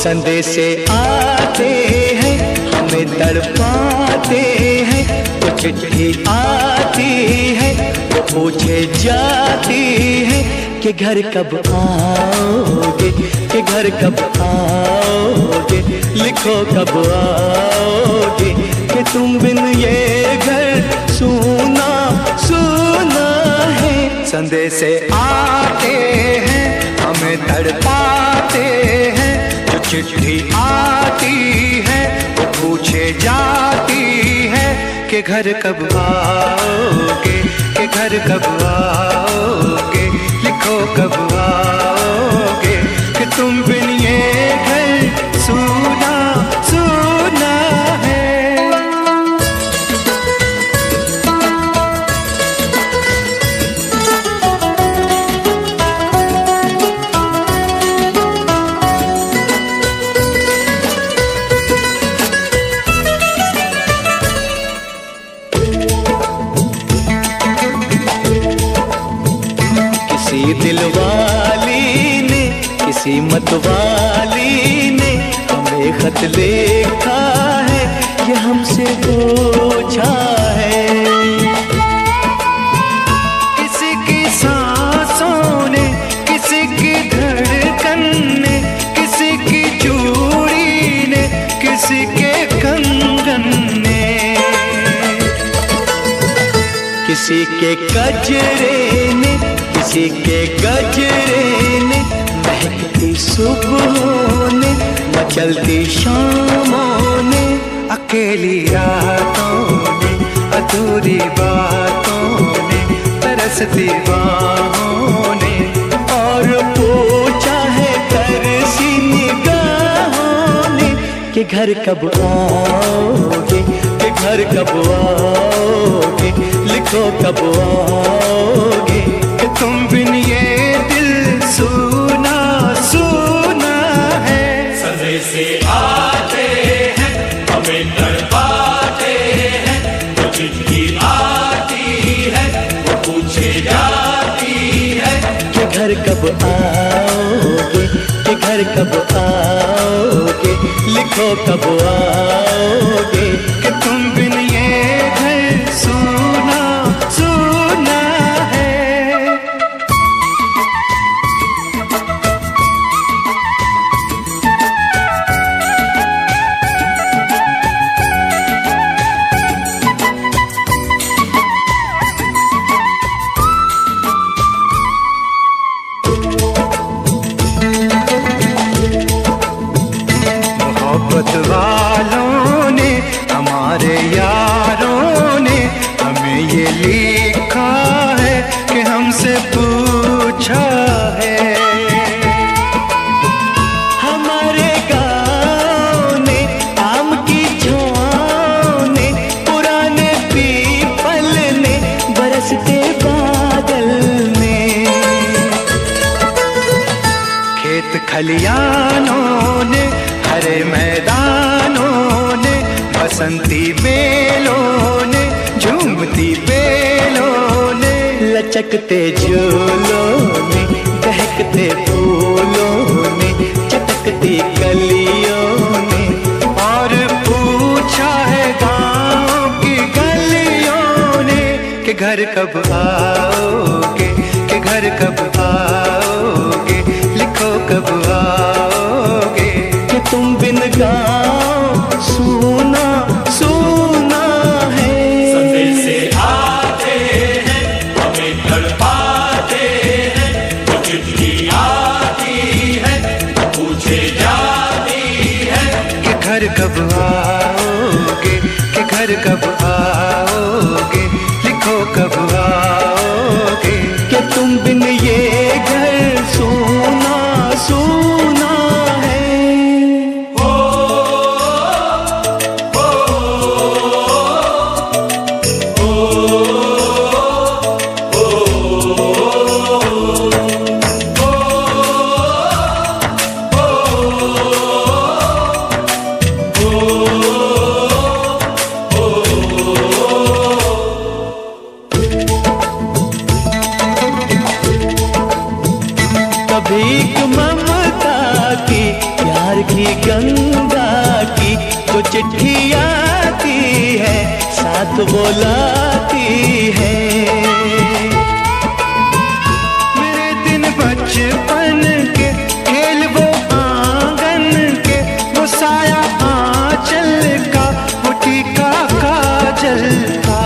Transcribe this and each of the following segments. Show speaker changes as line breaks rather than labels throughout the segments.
संदेशे आते हैं हमें तड़पाते हैं, तो चिट्ठी आती है वो पूछे जाती है कि घर कब आओगे, कि घर कब आओगे, लिखो कब आओगे, कि तुम बिन ये घर सूना सूना है। संदेशे आते हैं हमें तड़पाते हैं, जो चिट्ठी आती है वो पूछे जाती है कि घर कब आओगे, कि घर कब आओगे, लिखो कब आओगे, कि तुम बिन ये घर सूना सूना है। किसी दिलवाली ने, किसी मतवाली ने हमें खत लिखा है, ये हमसे पूछा है। किसी की सांसों ने, किसी की धड़कन ने, किसी की चूड़ी ने, किसी के कंगन ने, किसी के गजरे ने, किसी के गजरे ने, महकती सुबहों ने, मचलती शामों ने, अकेली रातों ने, अधूरी बातों ने, तरसती बाहों ने, और पूछा है तरसी निगाहों ने कि घर कब आओगे, कि घर कब आओगे, लिखो कब आओगे, कि तुम बिन ये दिल सूना सूना है।
संदेशे आते हैं हमें तड़पाते हैं, तो चिट्ठी आती है वो पूछे जाती है
कि घर कब आओगे, कि घर कब आओगे, लिखो कब आओगे, कि तुम बिन ये घर सूना सूना है। मोहब्बत वालों ने, हमारे यारों ने हमें ये लिखा है कि हमसे पूछा है। हमारे गाँव ने, आम की छाँव ने, पुराने पीपल ने, बरसते बादल ने, खेत खलियानों ने, हरे मैदानों ने, बसंती बेलों ने, झूमती बेलों ने, लचकते झूलों ने, बहकते फूलों ने, चटकती कलियों ने, और पूछा है गाँव की गलियों ने कि घर कब आओगे, कि घर कब आओगे, लिखो कब आओगे, कि तुम बिन गाँव सूना सूना है।
संदेशे आते हैं हमें तड़पाते हैं, तो चिट्ठी आती है पूछे जाती है
कि घर कब आओगे, कि घर कब आओगे, लिखो कब आओगे, कि तुम बिन ये घर सूना सूना है।
ओ
प्यार की गंगा की जो चिट्ठी आती है साथ वो लाती है। मेरे दिन बचपन के खेल वो आंगन के, वो साया आंचल का, वो टीका काजल का,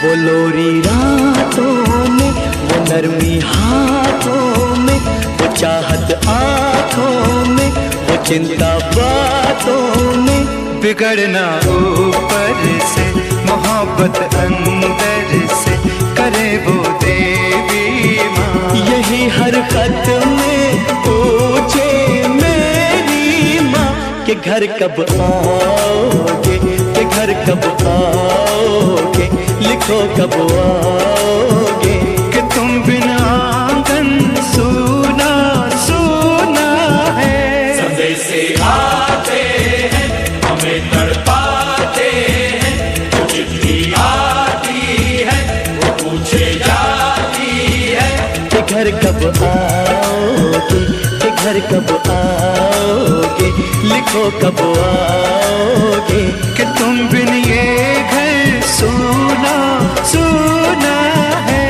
वो लोरी रातों में, वो नरमी हाथों में, वो चाहत आंखों में, वो चिंता बातों में। बिगड़ना ऊपर से, मोहब्बत अंदर से, करे वो देवी माँ। यही हर खत में पूछे मेरी माँ कि घर कब आओगे, कि घर कब आओगे, लिखो कब आओगे। कि तुम बिना आंगन सूना सूना है।
संदेश आते हैं हमें तड़पाते हैं, जो चिट्ठी आती है वो पूछे जाती है
कि घर कब आओगे, कि घर कब आओगे, लिखो कब आओगे। कि तुम बिन ये घर सूना सूना है।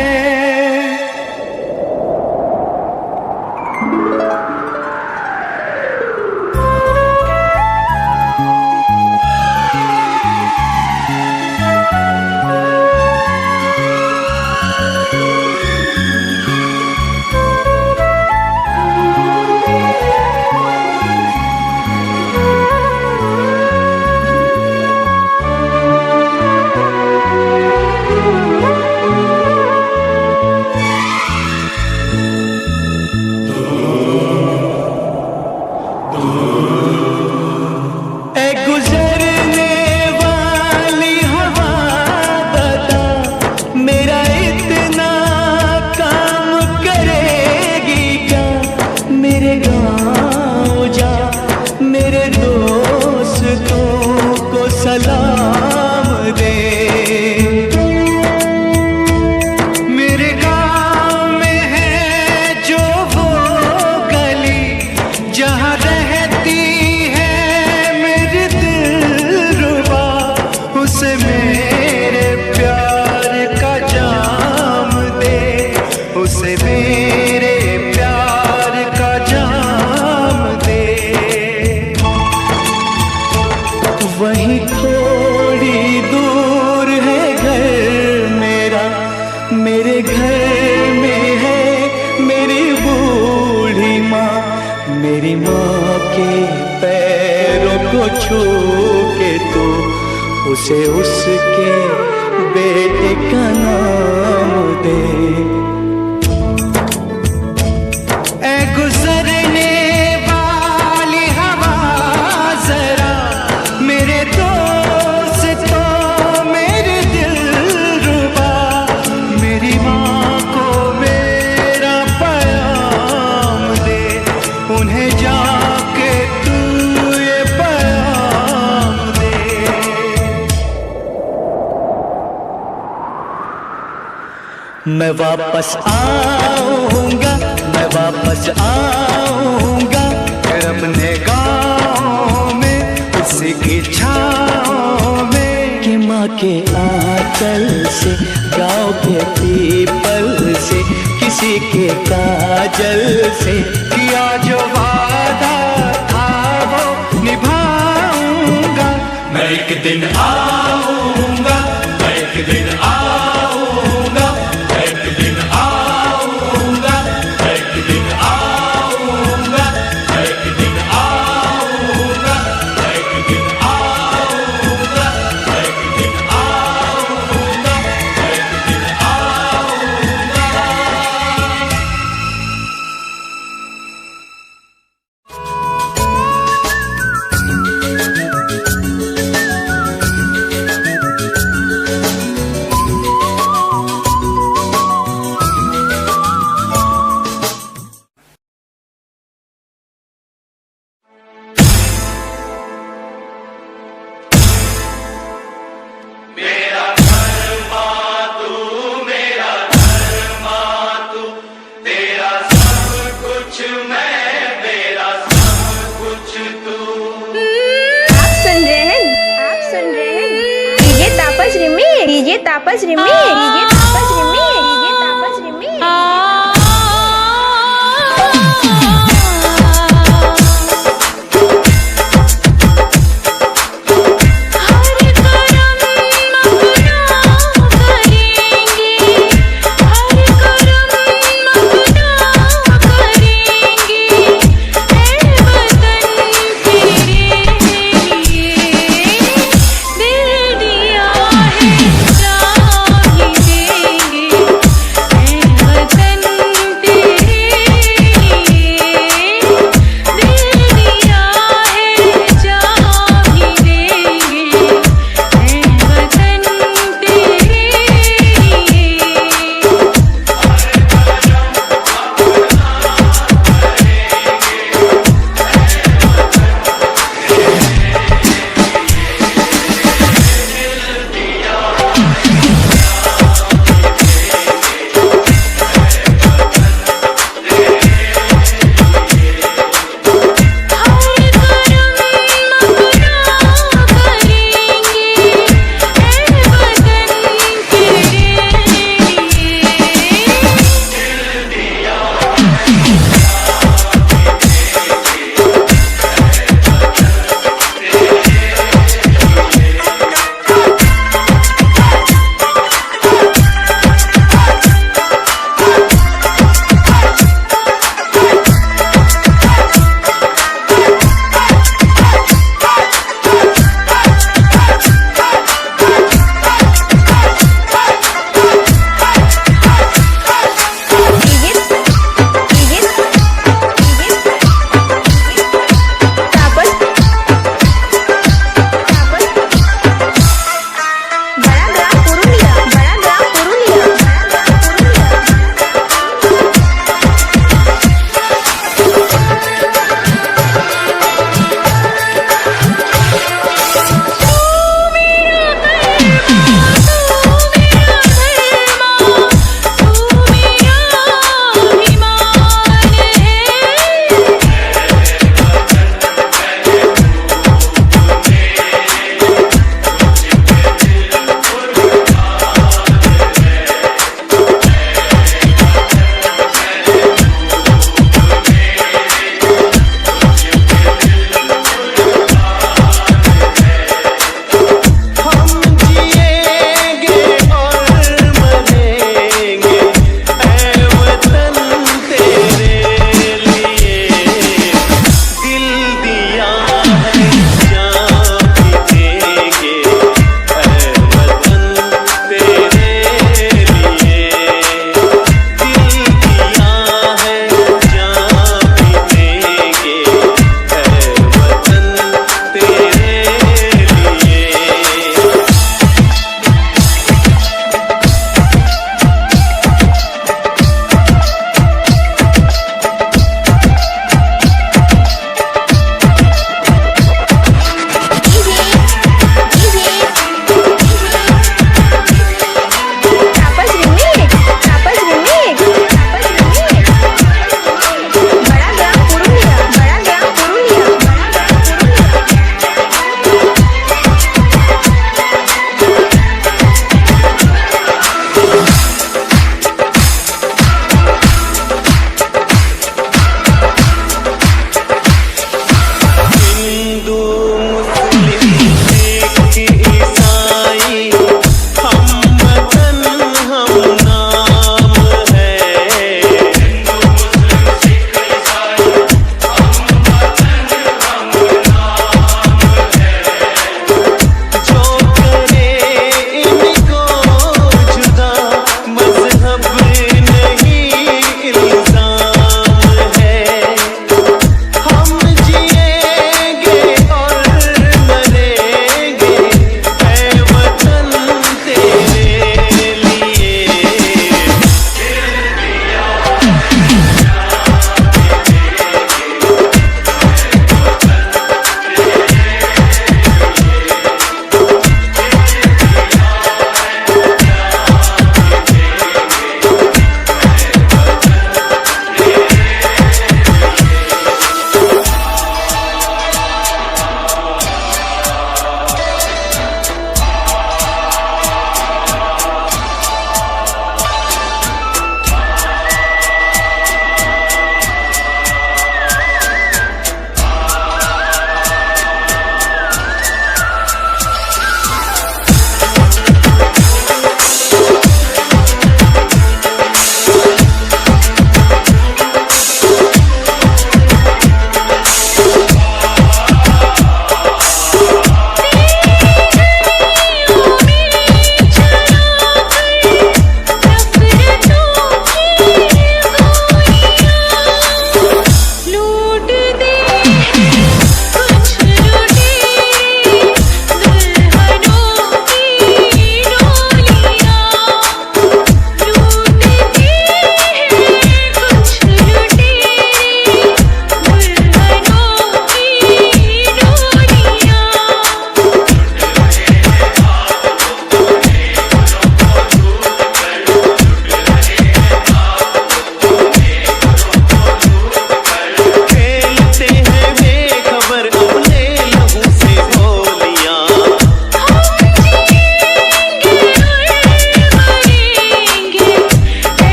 सलाम दे। मेरे गाँव में है जो वो गली जहाँ रहती है मेरी दिलरुबा, उसे मेरे प्यार का जाम दे, उसे मेरे प्यार का जाम दे। वहीं थोड़ी दूर है घर मेरा, मेरे घर में है मेरी बूढ़ी माँ। मेरी माँ के पैरों को छू के तो उसे उसके बेटे का नाम दे। ऐ गुजरने वाली हवा जरा मेरे दोस्तों मेरे दिलरुबा, मेरी माँ को मेरा पैगाम दे, उन्हें जाके तू ये पैगाम दे। मैं वापस आऊंगा, मैं वापस आऊंगा, फिर अपने गाँव में उसी की छाँव में। कि माँ के आंचल से, गाँव के पीपल से, किसी के काजल से किया जो वादा था वो निभाऊंगा।
मैं एक दिन आऊंगा, मैं एक दिन आऊंगा, मैं एक दिन आऊंगा, मैं एक दिन आऊंगा, मैं एक दिन आऊंगा, मैं एक दिन आऊंगा, मैं एक दिन आऊंगा, मैं एक दिन आऊंगा।
तापस रिमी डीजे तापस रिमी डीजे तापस रिमी डीजे तापस रिमी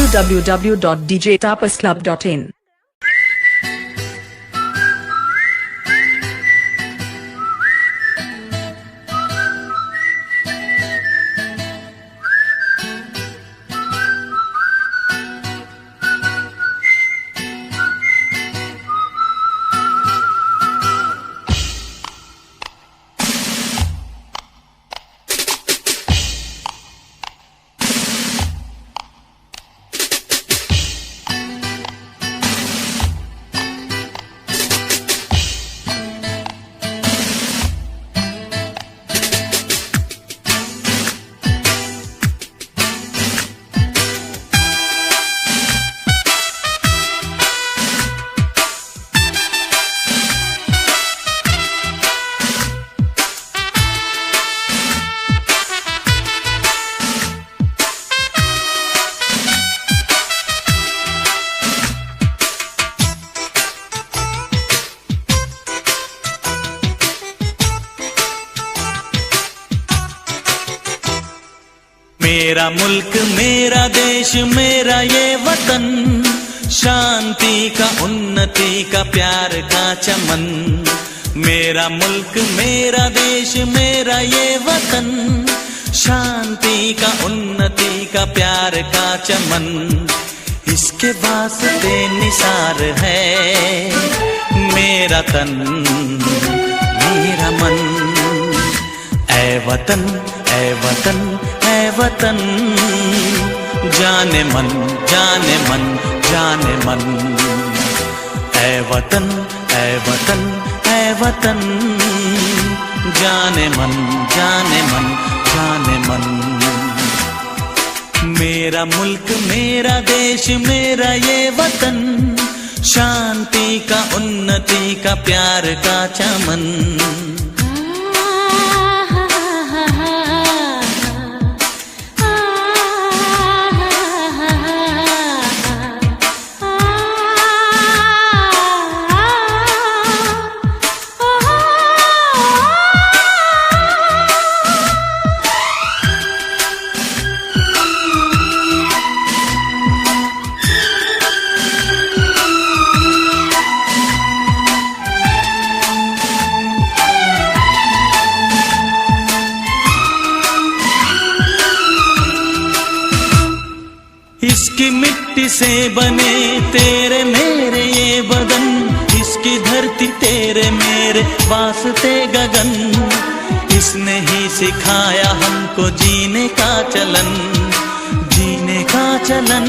www.djtapasclub.in.
मेरा मुल्क मेरा देश मेरा ये वतन, शांति का उन्नति का प्यार का चमन। मेरा मुल्क मेरा देश मेरा ये वतन, शांति का उन्नति का प्यार का चमन। इसके वास्ते निसार है मेरा तन मेरा मन। ऐ वतन ऐ वतन ऐ वतन, जाने मन जाने मन जाने मन। ऐ वतन ऐ वतन ऐ वतन, जाने मन जाने मन जाने मन। मेरा मुल्क मेरा देश मेरा ये वतन, शांति का उन्नति का प्यार का चमन। इसकी मिट्टी से बने तेरे मेरे ये बदन, इसकी धरती तेरे मेरे वास्ते गगन। इसने ही सिखाया हमको जीने का चलन जीने का चलन।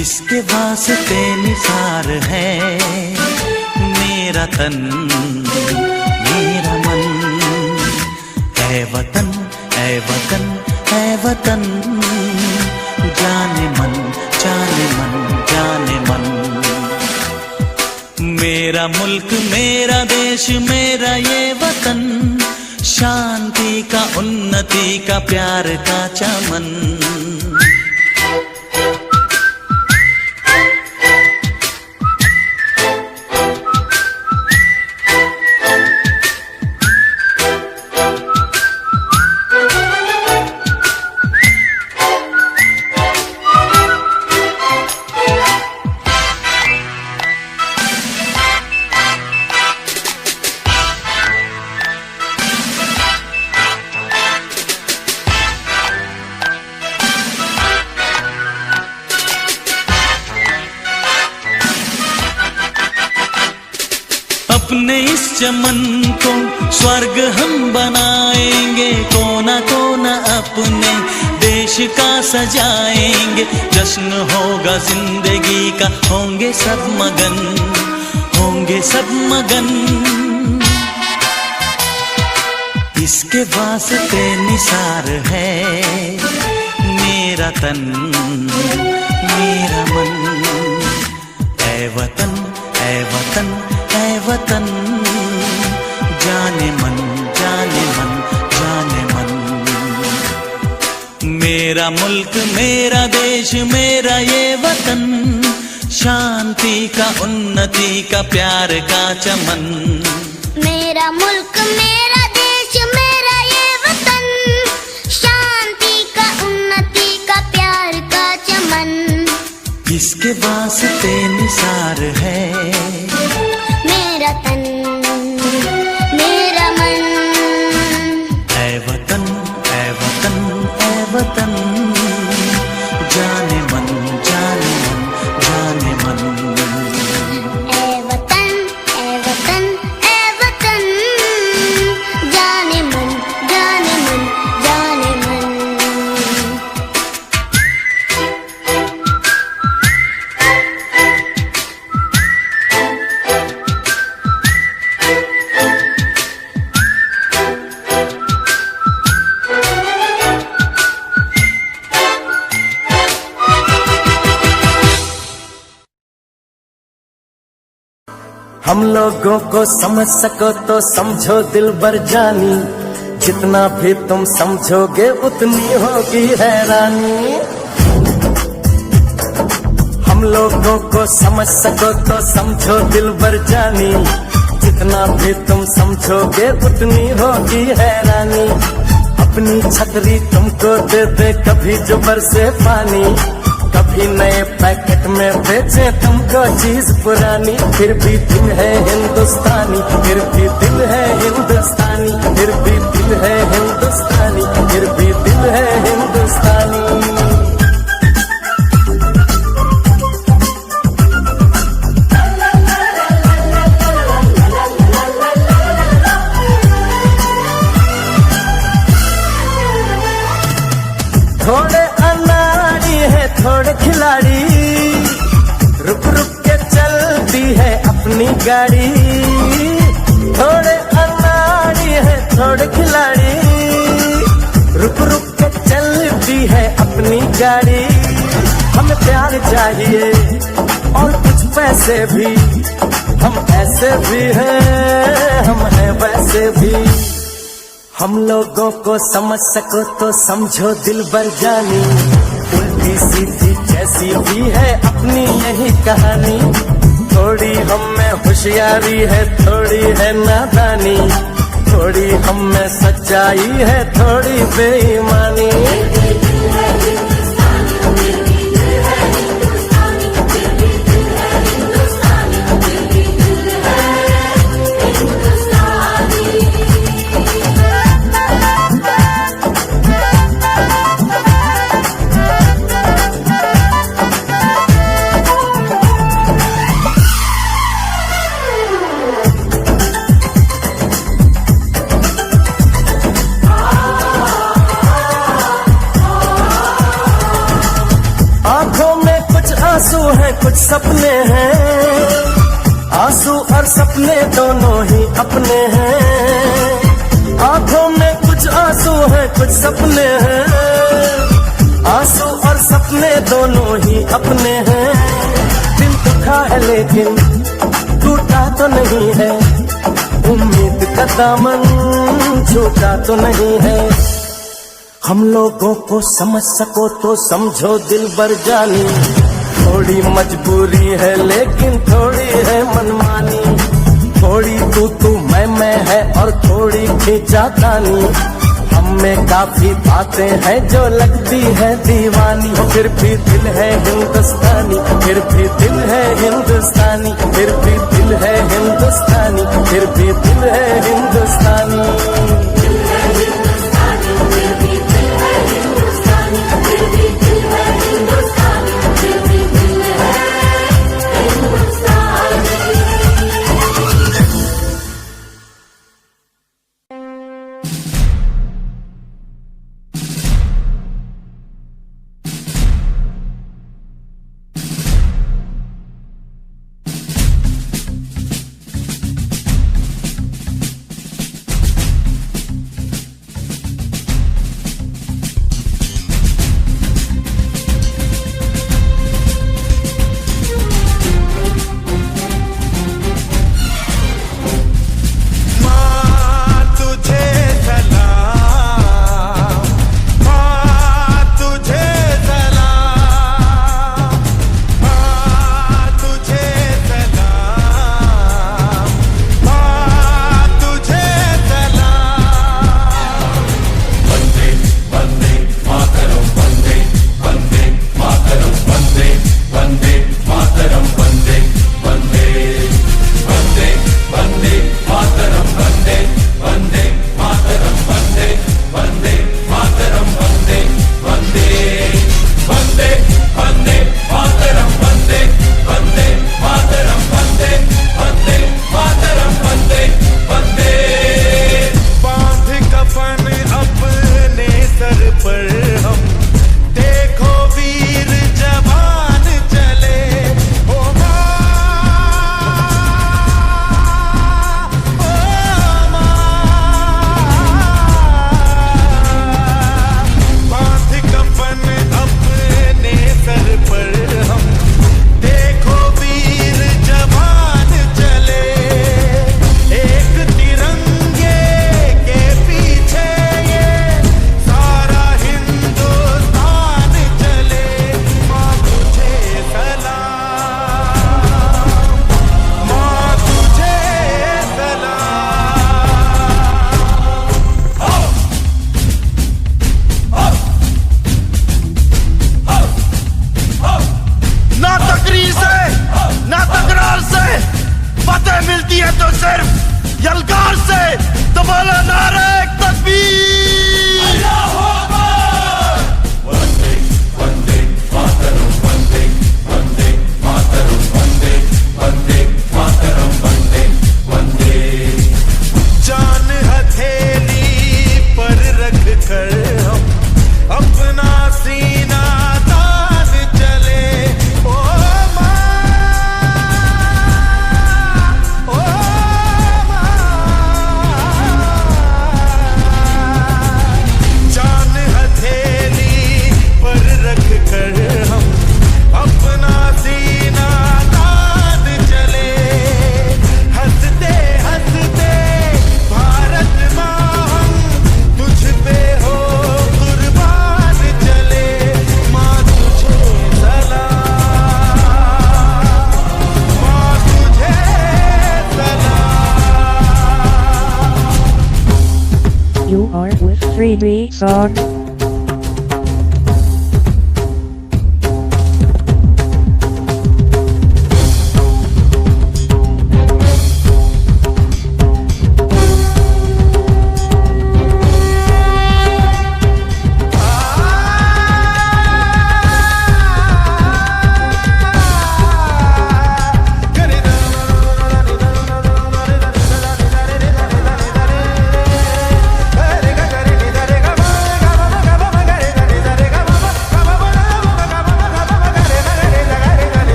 इसके वास्ते निसार है मेरा तन मेरा मन। ऐ वतन ऐ वतन ऐ वतन, जाने मन जाने मन जाने मन। मेरा मुल्क मेरा देश मेरा ये वतन, शांति का उन्नति का प्यार का चमन। अपने इस चमन को स्वर्ग हम बनाएंगे, कोना कोना अपने देश का सजाएंगे। जश्न होगा जिंदगी का, होंगे सब मगन होंगे सब मगन। इसके वास्ते निसार है मेरा तन मेरा मन। ऐ वतन ऐ वतन ऐ वतन, जाने मन जाने मन जाने मन। मेरा मुल्क मेरा देश मेरा ये वतन, शांति का उन्नति का प्यार का चमन।
मेरा मुल्क मेरा देश मेरा ये वतन, शांति का उन्नति
किसके वास्ते निसार है
मेरा तन मेरा मन।
ऐ वतन ऐ वतन ऐ वतन, जाने मन जाने मन जाने मन।
ऐ वतन ऐ वतन ऐ वतन, जाने मन जाने मन जाने मन।
हम लोगों को समझ सको तो समझो दिल बर जानी, जितना भी तुम समझोगे उतनी होगी हैरानी। हम लोगों को समझ सको तो समझो दिल बर जानी, जितना भी तुम समझोगे उतनी होगी हैरानी। अपनी छतरी तुमको दे दे कभी जो बरसे पानी, कभी नए पैकेट में बेचे तुमको चीज पुरानी। फिर भी दिल है हिंदुस्तानी, फिर भी दिल है हिंदुस्तानी, फिर भी दिल है हिंदुस्तानी, फिर भी दिल है हिंदुस्तानी। थोड़े अनाड़ी है थोड़े खिलाड़ी, रुक रुक के चलती है अपनी गाड़ी। थोड़े अनाड़ी है थोड़े खिलाड़ी, रुक रुक के चलती है अपनी गाड़ी। हमें प्यार चाहिए और कुछ पैसे भी, हम ऐसे भी हैं हम हैं वैसे भी। हम लोगों को समझ सको तो समझो दिल बर जानी, उल्टी सीधी जैसी भी है अपनी यही कहानी। थोड़ी हम में होशियारी है थोड़ी है नादानी, थोड़ी हम में सच्चाई है थोड़ी बेईमानी। आंसू हैं कुछ सपने हैं, आंसू और सपने दोनों ही अपने हैं। आंखों में कुछ आंसू हैं कुछ सपने हैं, आंसू और सपने दोनों ही अपने हैं। दिल दुखा है लेकिन टूटा तो नहीं है, उम्मीद का दामन छूटा तो नहीं है। हम लोगों को समझ सको तो समझो दिल बर जानी, थोड़ी मजबूरी है लेकिन थोड़ी है मनमानी। थोड़ी तू मैं है और थोड़ी खींचातानी, हम में काफी बातें हैं जो लगती है दीवानी। फिर भी दिल है हिंदुस्तानी, फिर भी दिल है हिंदुस्तानी, फिर भी दिल है हिंदुस्तानी, फिर भी दिल है हिंदुस्तानी। विजय मिलती है तो सिर्फ यलगार से। तो बोलो नारे तकबीर।
वंदे वंदे मातरम, वंदे वंदे मातरम, वंदे वंदे मातरम, वंदे वंदे।
जान हथेली पर रख कर हम अपना सीना तान चले। ओ माँ, ओ माँ, जान हथेली पर रख कर हम अपना सीना तान चले। हंसते हंसते भारत माँ हम तुझ पे हो कुर्बान चले। माँ तुझे सलाम, माँ तुझे सलाम।
You are with 3D song.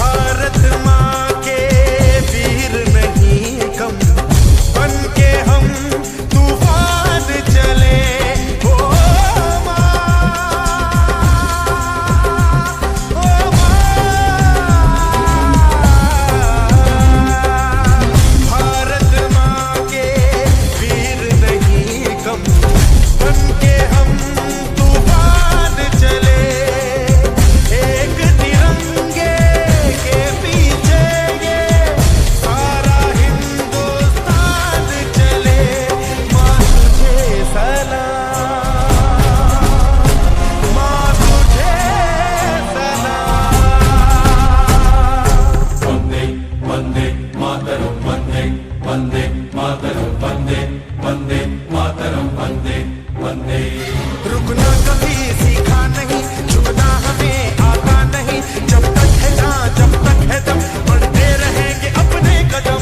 Bharat माँ के वीर नहीं कम, बन के हम तूफान चले। ओ माँ, ओ माँ, भारत माँ के वीर नहीं कम, बन के हम तूफान चले। एक तिरंगे के पीछे ये सारा हिंदुस्तान चले। माँ तुझे सलाम, माँ तुझे सलाम।
वंदे वंदे मातरम, वंदे वंदे मातरम, वंदे वंदे मातरम, वंदे वंदे।
रुकना कभी सीखा नहीं, झुकना हमें आता नहीं। जब तक है जहाँ, जब तक है दम, बढ़ते रहेंगे अपने कदम।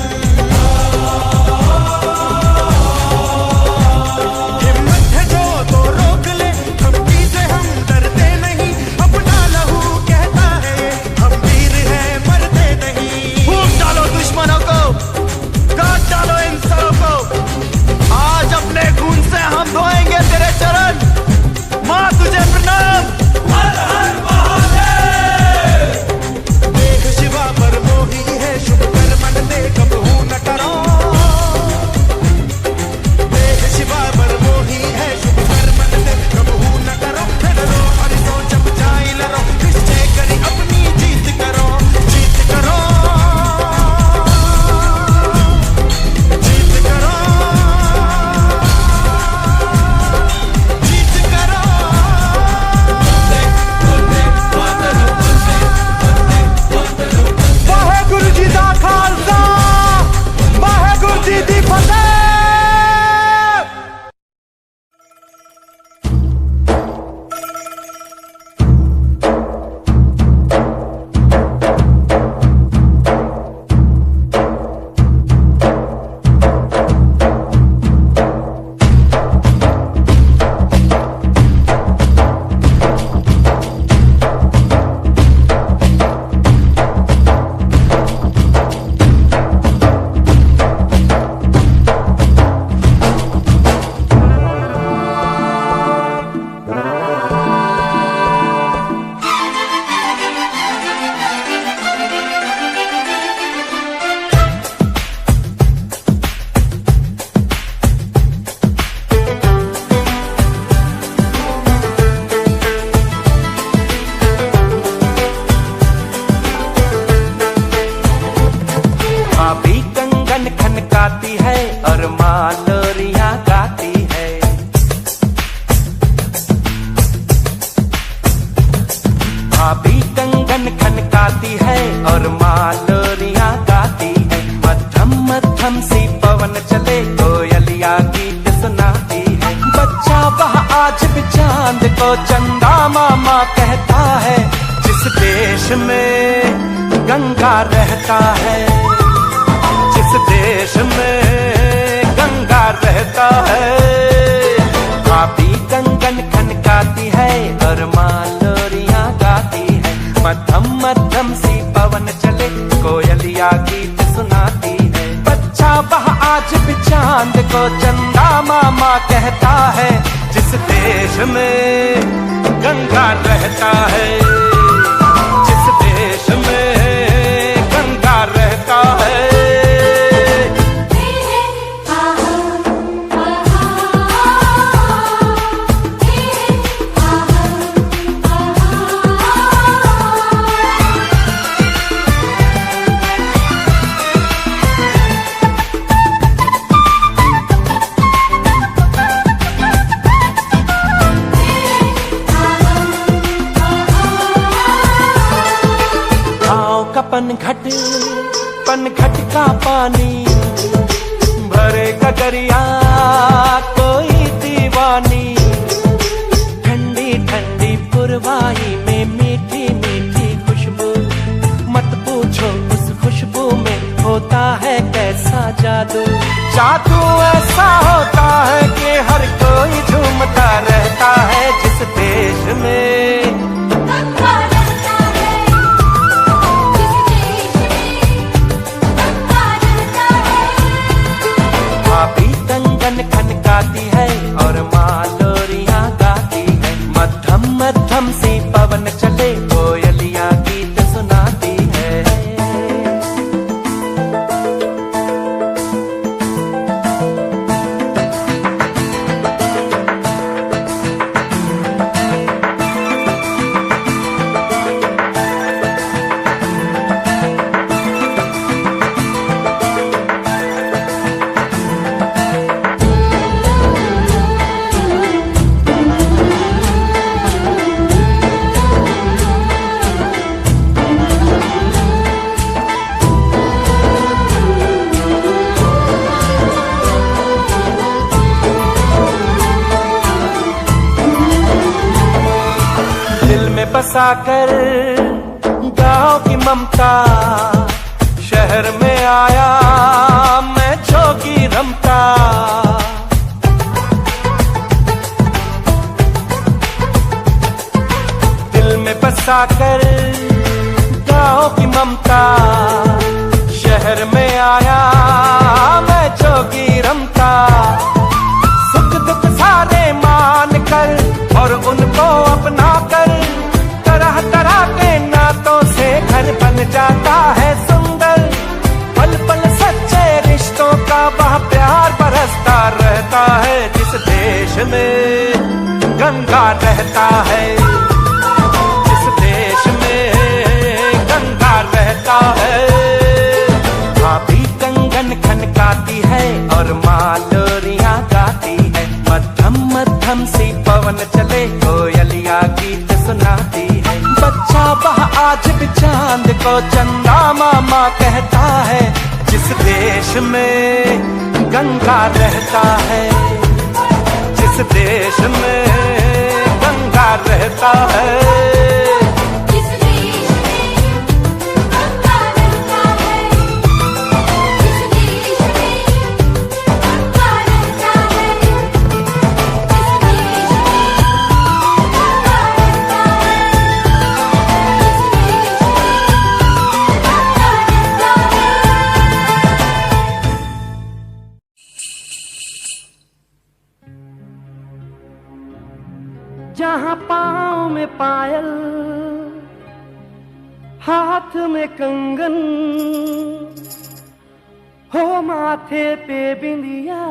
हिम्मत है जो तो रोक ले, धमकी से हम डरते नहीं। अपना लहू कहता है हम वीर हैं, मरते नहीं। फूंक डालो दुश्मनों को, काट डालो इन सबों को। आज अपने खून से हम धोएंगे तेरे चरण। माँ तुझे प्रणाम।
हर हर महादेव।
चांद को चंदा मामा कहता है, जिस देश में गंगा रहता है, जिस देश में गंगा रहता है। भाभी कंगन खनकाती है और माँ लोरियां गाती है, मध्यम मध्यम सी पवन चले कोयलिया गीत सुनाती है। बच्चा वह आज भी चांद को चंदा मामा कहता है, जिस देश में गंगा रहता है, जिस देश में गंगा रहता है। पनघट का पानी भरे गगरिया कोई दीवानी, ठंडी ठंडी पुरवाई में मीठी मीठी खुशबू, मत पूछो उस खुशबू में होता है कैसा जादू। जादू ऐसा होता है कि हर कोई झूमता रहता है, जिस देश में खनकाती है और माँ लोरियां गाती है, मध्यम मध्यम सी पवन चले कोयलियां गीत सुनाती है। बसाकर गाँव की ममता, शहर में आया मैं जोगी रमता। दिल में बसाकर गाँव की ममता, शहर में आया मैं जोगी रमता। सुख दुख सारे मान कर और उनको अपना कर, तरह तरह के नातों से घर बन जाता है सुंदर। पल पल सच्चे रिश्तों का वह प्यार बरसता रहता है, जिस देश में गंगा रहता है, जिस देश में गंगा रहता है। भाभी कंगन खनकाती है और माँ लोरियां गाती है, मध्यम मध्यम सी पवन चले कोयलिया गीत सुनाती है। बच्चा वह आज भी चांद को चंदा मामा कहता है, जिस देश में गंगा रहता है, जिस देश में गंगा रहता है। जहाँ पाँव में पायल, हाथ में कंगन, हो माथे पे बिंदिया,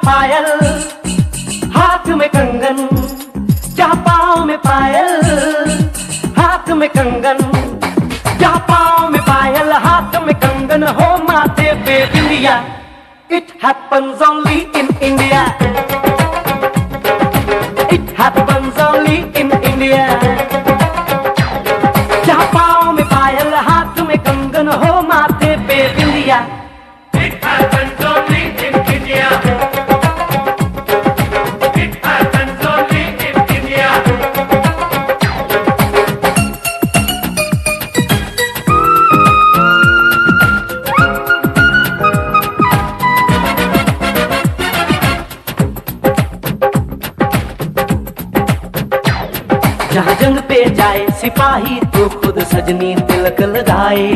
पायल हाथ में कंगन, जहाँ पाँव में पायल बेबिंदिया। It happens only in India. It happens only in India. जहाँ पाँव में पायल, हाथ में कंगन हो, माथे पे बिंदिया।
It happens only in India. It happens only in India.
जहाँ जंग पे जाए सिपाही तो खुद सजनी तिलक लगाए।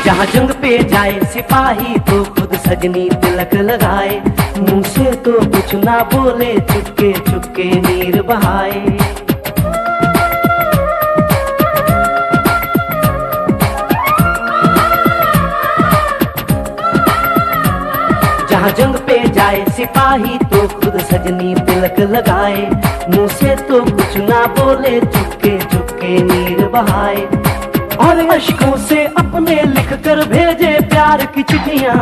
जहाँ जंग पे जाए सिपाही तो खुद सजनी तिलक लगाए। मुंह से तो कुछ ना बोले, चुपके चुपके नीर बहाए। जहाँ जंग पे जाए सिपाही तो खुद सजनी तिलक लगाए। मुंह से तो कुछ ना बोले, चुपके चुपके नीर बहाए। और अश्कों से अपने लिख कर भेजे प्यार की चिट्ठियां।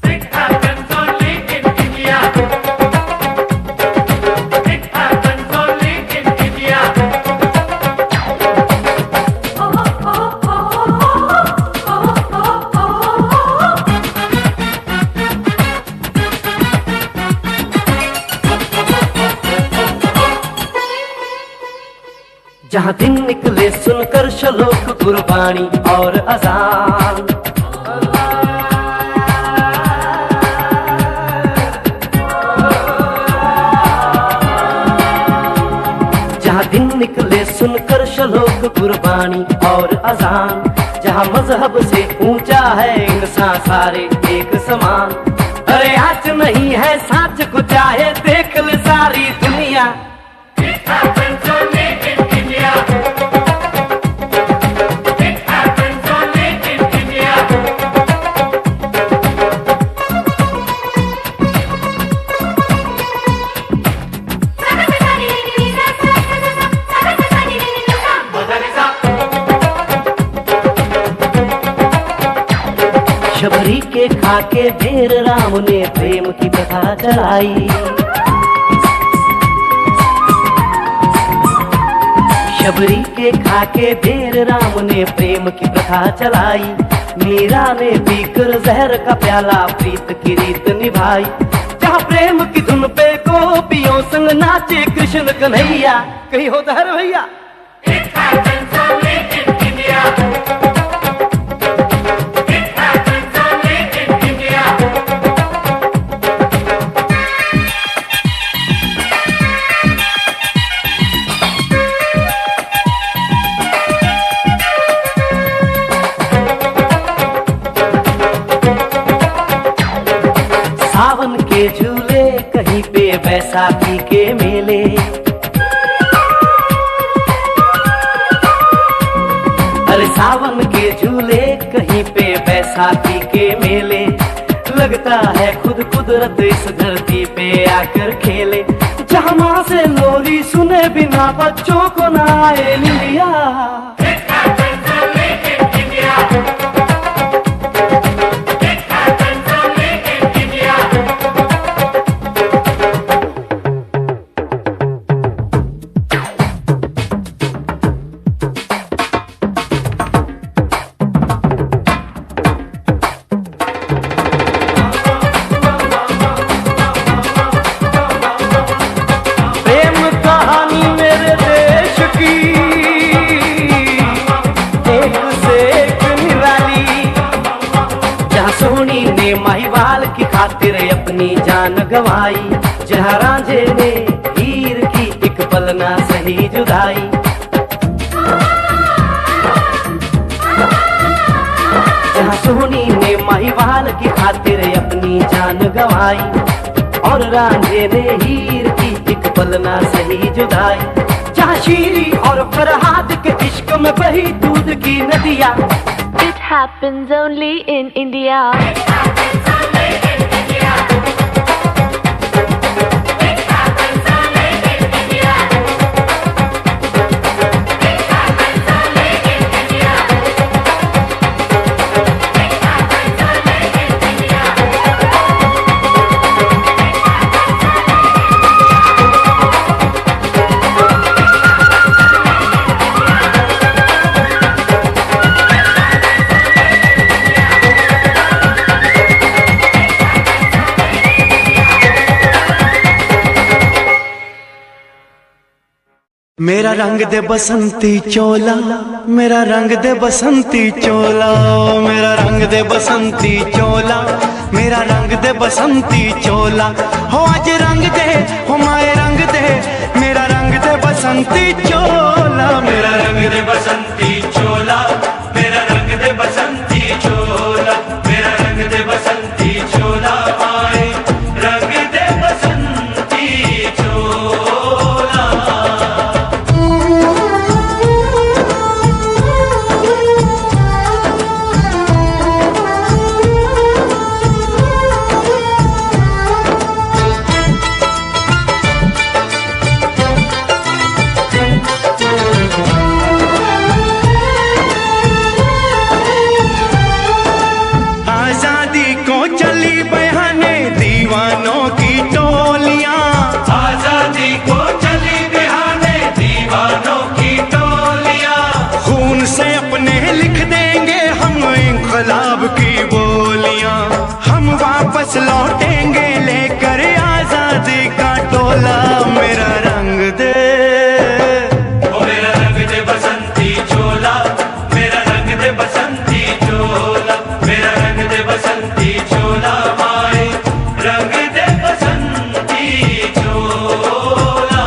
It happens only in India. It happens only in India.
जहाँ दिन निकले सुनकर श्लोक गुरबाणी और अजान। जहाँ दिन निकले सुनकर श्लोक गुरबाणी और अजान। जहाँ मजहब से ऊंचा है इंसान सारे एक समान। अरे आज नहीं है साच को चाहे देख ले सारी दुनिया।
It happens only in India. It happens only in India.
Shabari के खाके बेर राम ने प्रेम की कथा चलाई। शबरी के खाके बेर राम ने प्रेम की प्रथा चलाई। मीरा ने पीकर जहर का प्याला प्रीत की रीत निभाई। जहाँ प्रेम की धुन पे गोपियों संग नाचे कृष्ण कन्हैया। कहीं होता है रे भैया।
It happens only in India. It happens only in India.
सावन के झूले कहीं पे बैसाखी के मेले। अरे सावन के झूले कहीं पे बैसाखी के मेले। लगता है खुद कुदरत इस धरती पे आकर खेले। जहाँ माँ से लोरी सुने बिना बच्चों को ना आए निंदिया।
It happens only in India. It happens only in India.
प्रेम कहानी मेरे देश की एक से एक निराली। जहाँ सोनी ने महिवाल की खातिर अपनी जान गंवाई। जहाँ रांझे ने हीर की एक पल ना सही जुदाई। जहाँ सोनी ने महिवाल की खातिर अपनी जान गंवाई। और रांझे ने हीर की एक पल ना सही जुदाई। जहाँ शीरी और फरहाद के इश्क में बही दूध की नदियाँ।
It happens only in India.
It happens only in India. It happens only in India. It
मेरा रंग दे बसंती चोला, मेरा रंग दे बसंती चोला, मेरा रंग दे बसंती चोला, मेरा रंग दे बसंती चोला। हो आज रंग दे, हो माए रंग दे, मेरा रंग दे बसंती चोला, मेरा रंग दे बसंती चोला, मेरा रंग दे बसंती चोला, मेरा रंग दे बसंती चोला, माए रंग दे बसंती चोला। आजादी को चली बहाने दीवानों की टोलियां, आजादी को चली बहाने दीवानों की टोलियां। खून से अपने लिख देंगे हम इंकलाब की बोलियां, हम वापस लौटेंगे लेकर आजादी का टोला। मेरा रंग दे, ओ मेरा रंग दे बसंती चोला, मेरा रंग दे बसंती चोला, मेरा रंग दे बसंती चोला, माए रंग दे बसंती चोला।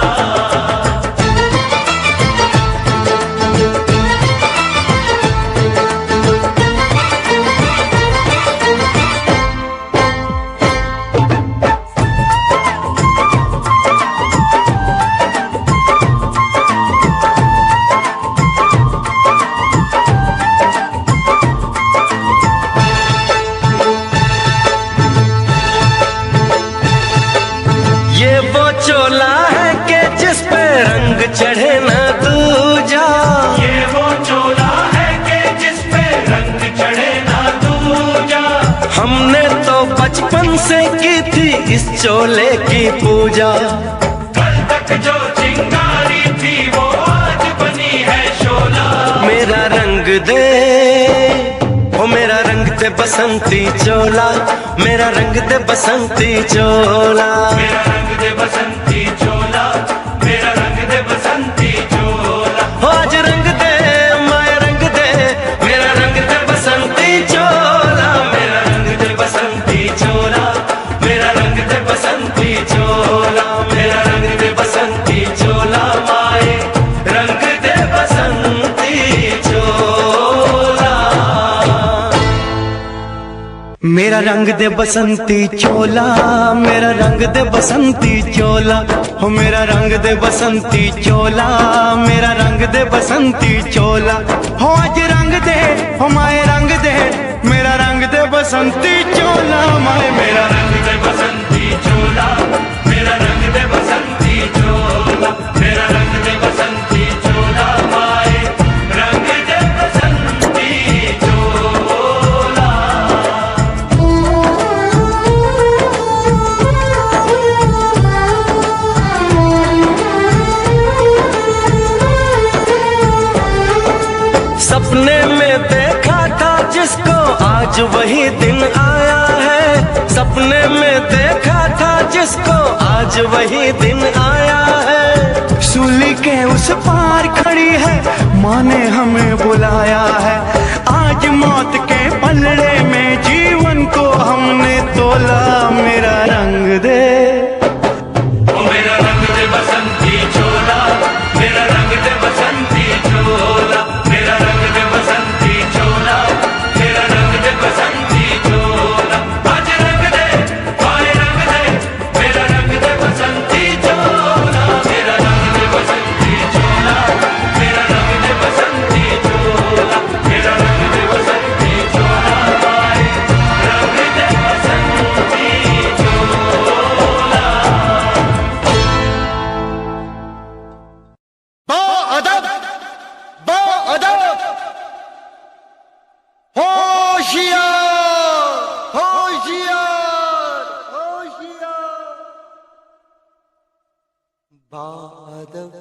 ये वो चोला है कि जिस पे रंग चढ़े ना दूजा, ये वो चोला है कि जिस पे रंग चढ़े ना दूजा। हमने तो बचपन से की थी इस चोले की पूजा, कल तक जो चिंगारी थी वो आज बनी है शोला। मेरा रंग दे, ओ मेरा रंग दे बसंती चोला, मेरा रंग दे बसंती चोला, मेरा रंग दे बसंती चोला, मेरा रंग दे बसंती चोला। हो आज रंग दे, माए रंग दे, मेरा रंग दे बसंती चोला, मेरा रंग दे बसंती चोला, मेरा रंग दे बसंती चोला, मेरा रंग दे बसंती चोला, माए रंग दे बसंती चोला। मेरा रंग दे बसंती चोला, मेरा रंग दे बसंती चोला, हो मेरा रंग दे बसंती चोला, मेरा रंग दे बसंती चोला। हो आज रंग दे, हो माए रंग दे, मेरा रंग दे बसंती चोला, माए मेरा रंग दे बसंती चोला, मेरा रंग दे बसंती चोला, मेरा रंग दे बसंती चोला, माए रंग दे बसंती चोला। सपने में देखा था जिसको आज वही दिन आया है, सपने में देखा था जिसको आज वही दिन आया है। सूली के उस पार खड़ी है, माँ ने हमें बुलाया है। आज मौत के पलड़े में जीवन को हमने तोला। मेरा रंग दे, ओ मेरा रंग दे बसंती चोला, मेरा रंग दे बसंती चोला, मेरा रंग दे बसंती चोला, मेरा रंग दे बसंती चोला। आज रंग दे, माए रंग दे, मेरा रंग दे बसंती चोला, मेरा रंग दे बसंती चोला, मेरा रंग दे बसंती चोला, मेरा रंग दे बसंती चोला, माए रंग दे बसंती चोला। अदब, अदब, होशियार, होशियार, होशियार। बादब,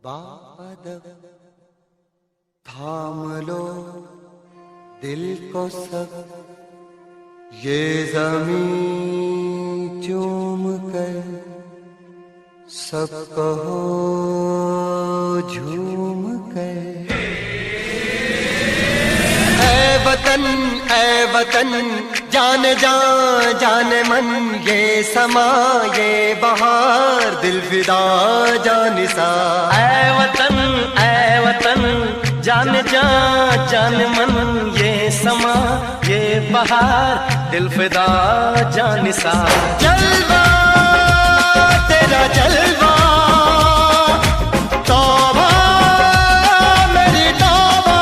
बादब, थाम लो दिल को सब, ये ज़मीं चूम कर सब कहो झूम कर। ऐ वतन जाने जा जाने मन, ये समा ये बहार दिल फिदा जानिसा।
ऐ वतन जाने जा जाने मन, ये समा ये बहार दिल फिदा जानिसा।
जलवा तेरा जलवा, तौबा मेरी तौबा,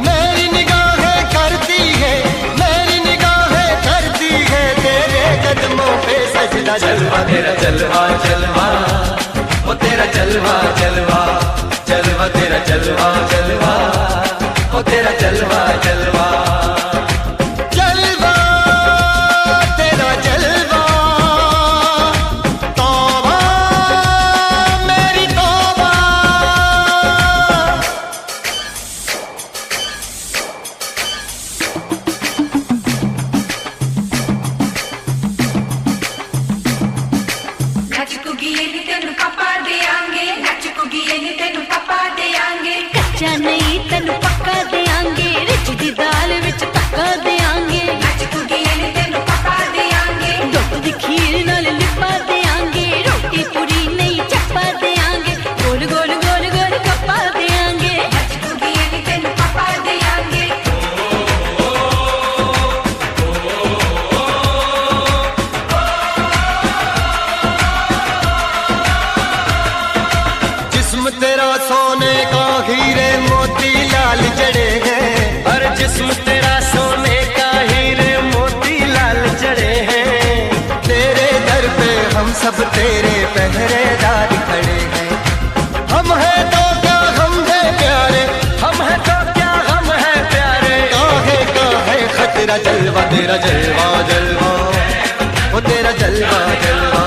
मेरी निगाहें करती है, मेरी निगाहें करती है तेरे कदमों पे सजदा।
जलवा तेरा जलवा जलवा, वो तेरा जलवा जलवा, जलवा तेरा जलवा जलवा, वो तेरा जलवा जलवा।
जलवा तेरा जलवा, तौबा मेरी तौबा।
कच्चा नहीं तेन पक्का देंगे, रिच दी दाल विच तक्का देंगे। दुध दी खीर नाल लिपा देंगे, रोटी पूरी नहीं चप्पा देंगे। गोल गोल गोल गोल कप्पा देंगे।
जिस्म तेरा सोने का हीरे मोती लाल जड़े हैं,
और जिस्म तेरा सोने का हीरे मोती लाल जड़े हैं।
तेरे दर पे हम सब तेरे पहरेदार खड़े हैं। हम हैं तो क्या हम हैं प्यारे,
हम है तो क्या हम है प्यारे।
काहे का है खतरा। जलवा तेरा जलवा जलवा, वो तेरा जलवा जलवा,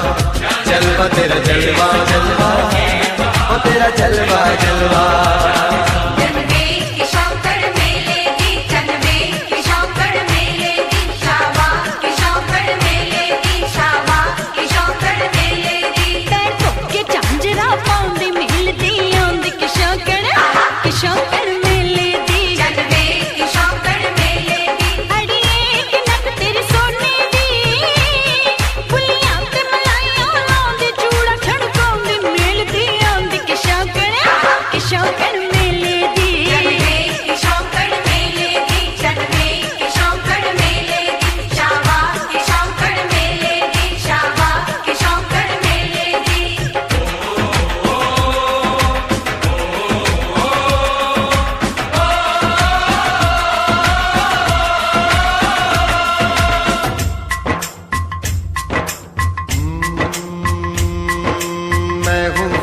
जलवा तेरा जलवा जलवा,
वो तेरा जलवा जलवा।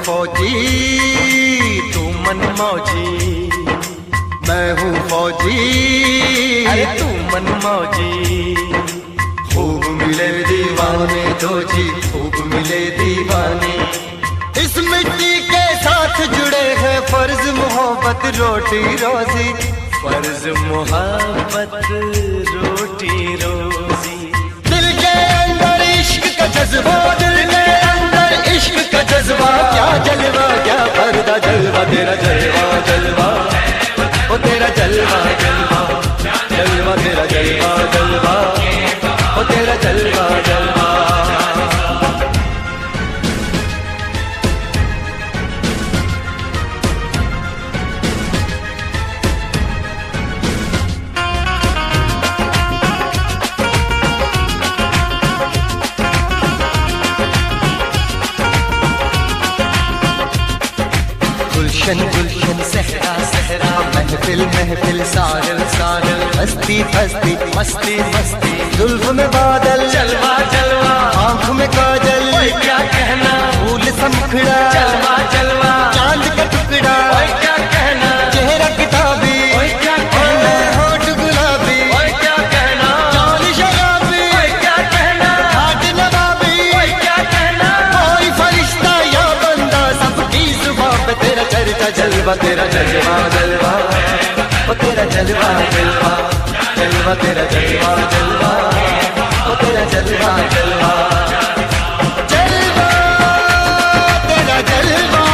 फौजी
तू मन मौजी,
मैं हूँ फौजी,
अरे तू मन मौजी।
खूब मिले दीवाने दो जी, खूब मिले दीवाने। इस मिट्टी के साथ जुड़े हैं फर्ज मोहब्बत रोटी रोजी,
फर्ज मोहब्बत रोटी रोजी।
दिल के अंदर इश्क का जज्बा, दिल के अंदर इश्क का जज्बा। क्या जलवा क्या पर्दा, जलवा तेरा जलवा जलवा, ओ तेरा जलवा जलवा, जलवा तेरा जलवा जलवा, ओ तेरा जलवा जलवा। गुलशन गुलशन सहरा सहरा, महफिल महफिल साहिल साहिल, हस्ती हस्ती
मस्ती मस्ती,
जुल्फ में बादल,
जलवा जलवा,
आँख में काजल,
ओए क्या कहना,
फूल समखड़ा,
जलवा जलवा,
चांद का टुकड़ा,
ओए क्या कहना,
चेहरा किताबी,
ओए क्या कहना,
होठ गुलाबी,
ओए क्या कहना,
चाल शराबी,
ओए क्या कहना,
हाथ नवाबी,
ओए क्या कहना।
कोई फरिश्ता या बंदा, सबकी जुबान पे तेरा चर्चा। जलवा तेरा जलवा जलवा, ओ तेरा जलवा जलवा, जलवा तेरा जलवा जलवा, ओ तेरा जलवा जलवा, जलवा तेरा जलवा।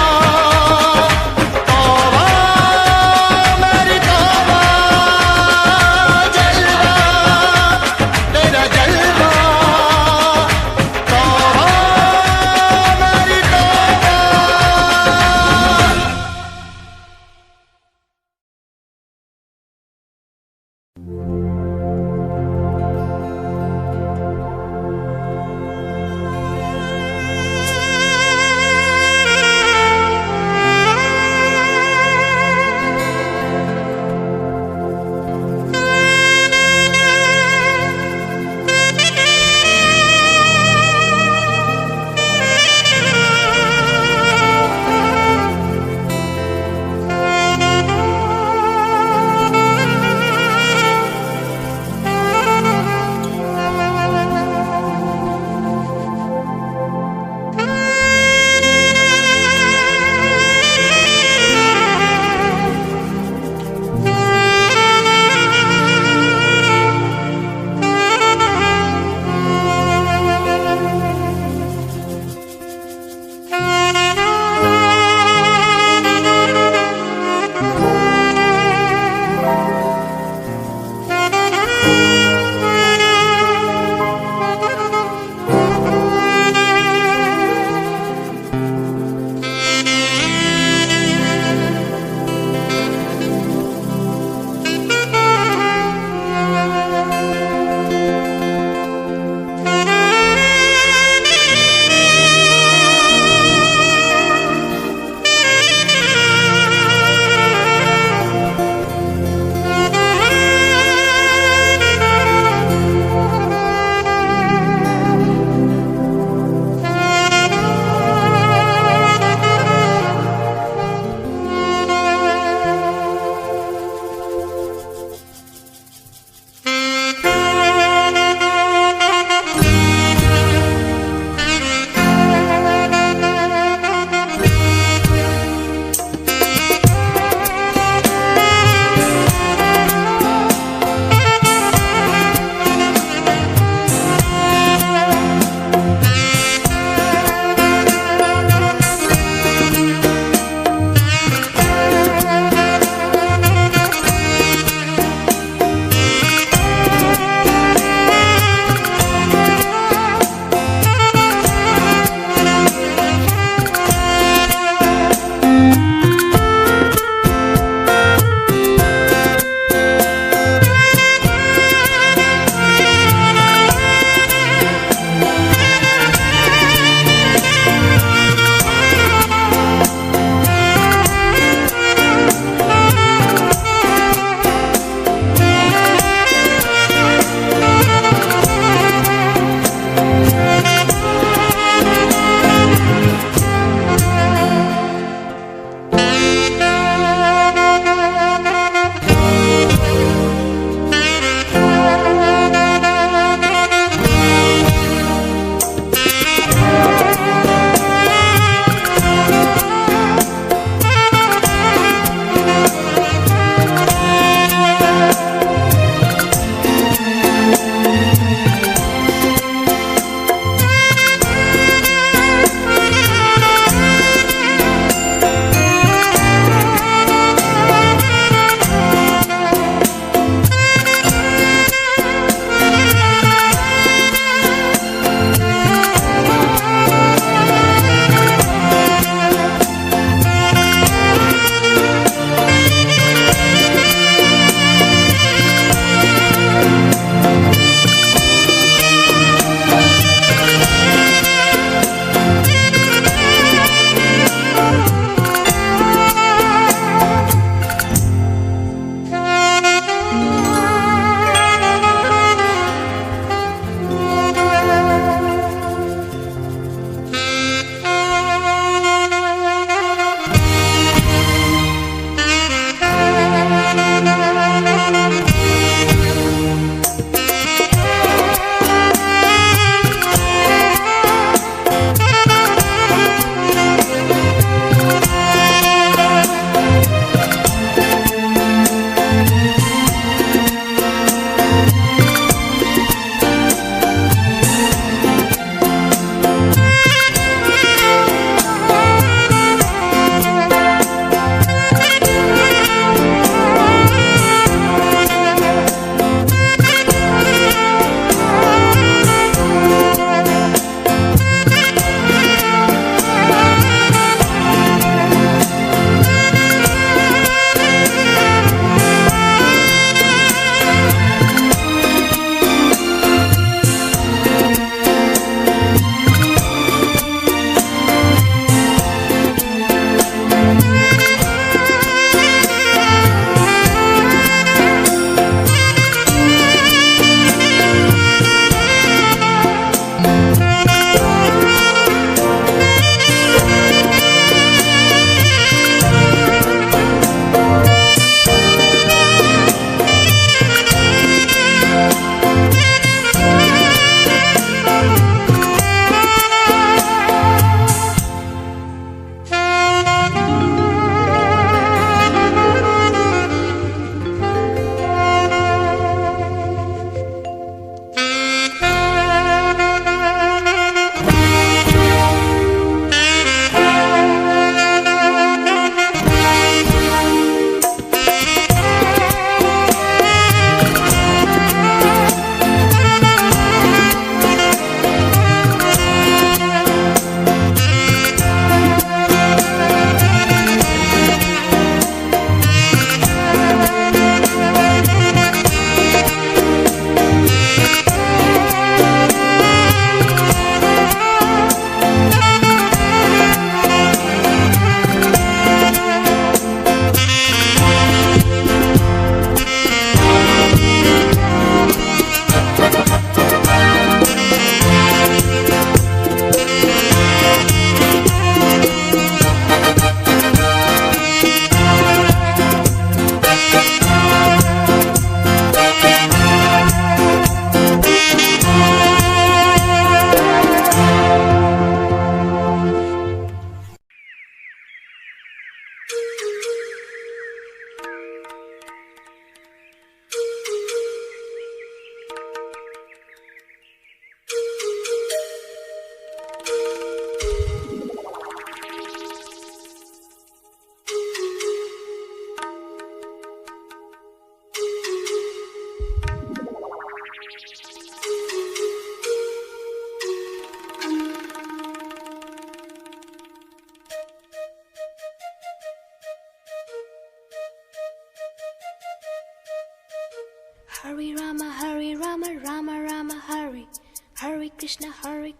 Hare Rama, Rama Rama, Hare. Hare Krishna,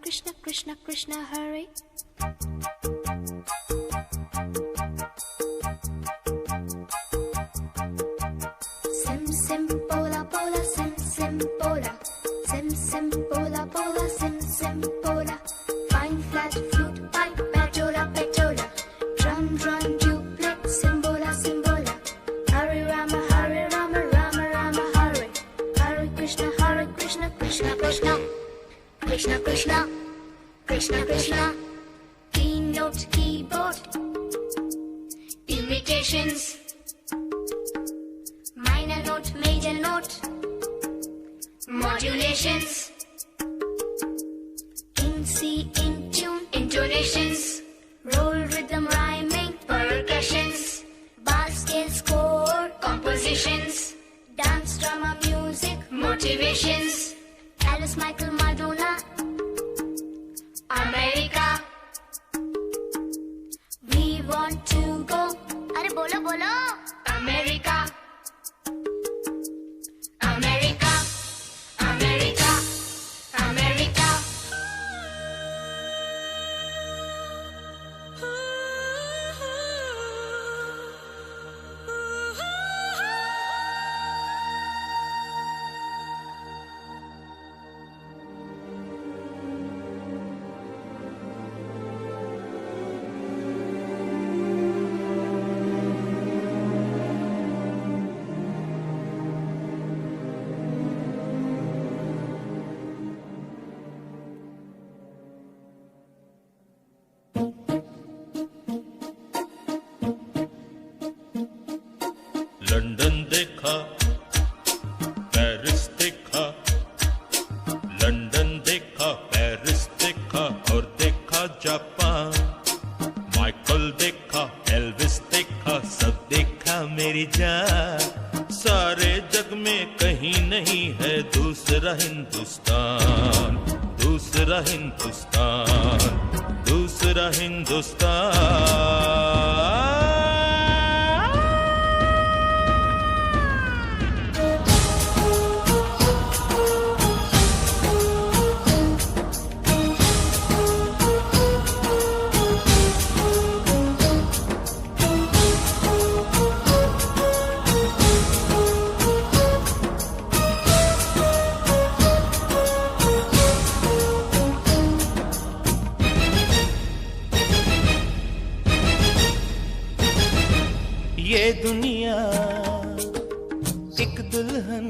Krishna Krishna, Hare. Sim sim pola pola, sim sim pola. Sim sim pola pola, sim sim pola. Fine flat flute, pipe, petola petola. Drum drum duplex, simbola simbola. Hare Rama, Rama Rama, Hare. Hare Krishna, Krishna Krishna. Krishna Krishna, Krishna Krishna. Keynote, keyboard, imitations. Minor note, major note, modulations. In C, in tune, intonations. Roll rhythm, rhyming, percussions. Bar scale, score, compositions. Dance, drama, music, motivations. Alice, Michael, Madonna, America. We want to go. Arre bolo bolo. America. America. America. America.
London देखा, Paris देखा, London देखा, Paris देखा और देखा Japan. Michael देखा, Elvis देखा, सब देखा मेरी जान। सारे जग में कहीं नहीं है दूसरा हिंदुस्तान, दूसरा हिंदुस्तान, दूसरा हिंदुस्तान। ये दुनिया एक दुल्हन,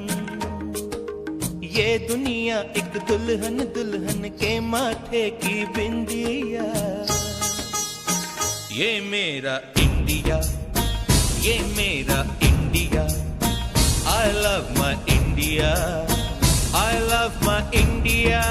ये दुनिया एक दुल्हन, दुल्हन के माथे की बिंदिया। ये मेरा इंडिया, ये मेरा India. I love my India, I love my India।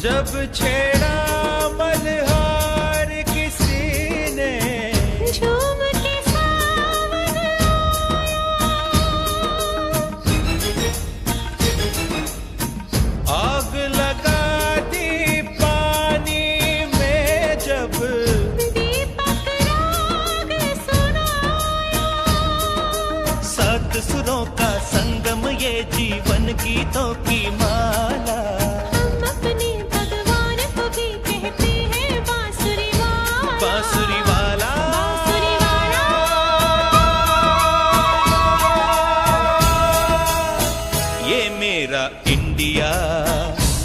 जब छेड़ा मल्हार किसी ने,
झूम के सावन
आग लगा दी पानी में जब
दीपक राग सुनाया।
सात सुरों का संगम ये जीवन गीतों की माला।
हम अपने भगवान को भी कहते हैं बांसुरी वाला,
बांसुरी वाला,
बांसुरी वाला।
ये मेरा India,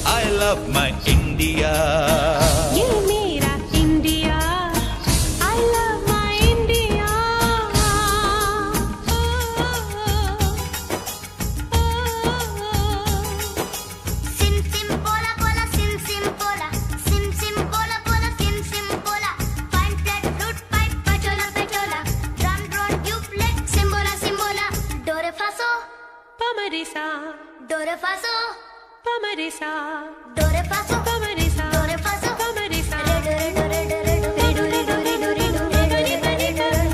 I love my India।
ये मेरा India, I love my India।
Sim sim bola bola sim sim bola, sim sim bola bola sim sim bola. Fine flat flute pipe pachola pachola, drum drone duplet simbola simbola. Do re fa so,
Pamarisa,
do re fa so,
pamarisa,
do re fa so,
pamarisa,
do re fa so,
pamarisa.
re do re do re do re do re do re do re do re do re do re do re.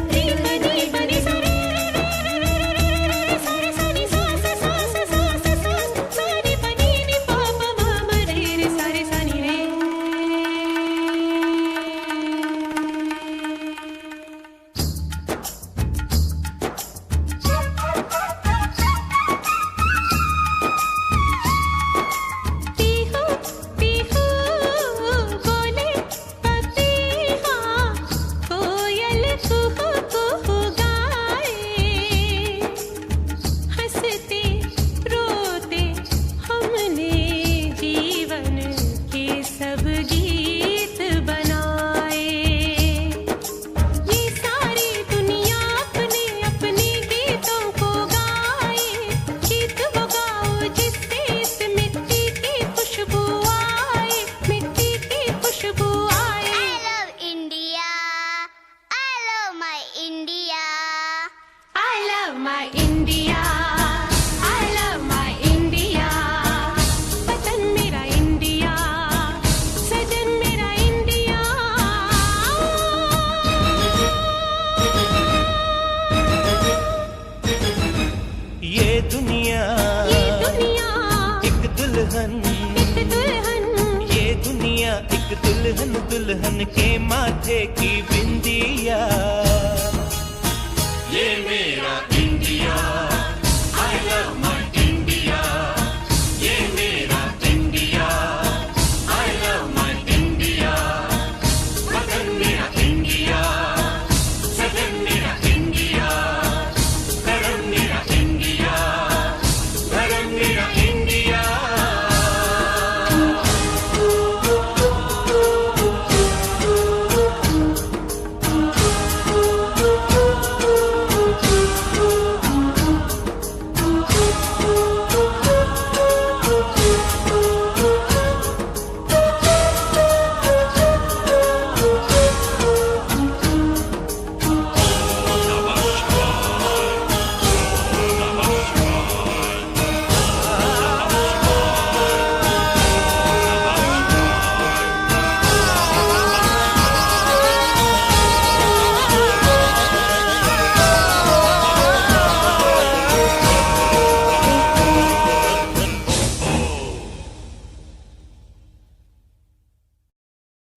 Pihu Pihu बोले पपीहा, कोयल कुहू कुहू गाए। हंसते रोते हमने जीवन के सब गीत बनाए। ये सारी दुनिया अपने अपने गीतों को गाए। गीत वो गाओ जिससे इस मिट्टी की खुशबू आए, मिट्टी की खुशबू आए।
I love India, I love my India.
I love my India, I love my India। वतन मेरा इंडिया, सजन मेरा इंडिया।
ये दुनिया
ये दुनिया
एक दुल्हन,
एक दुल्हन,
ये दुनिया एक दुल्हन, दुल्हन के माथे की बिंदिया। ये मेरा India, I love my India। ये मेरा India, I love my India। वतन मेरा इंडिया, सजन मेरा इंडिया, धर्म मेरा इंडिया, धर्म मेरा इंडिया।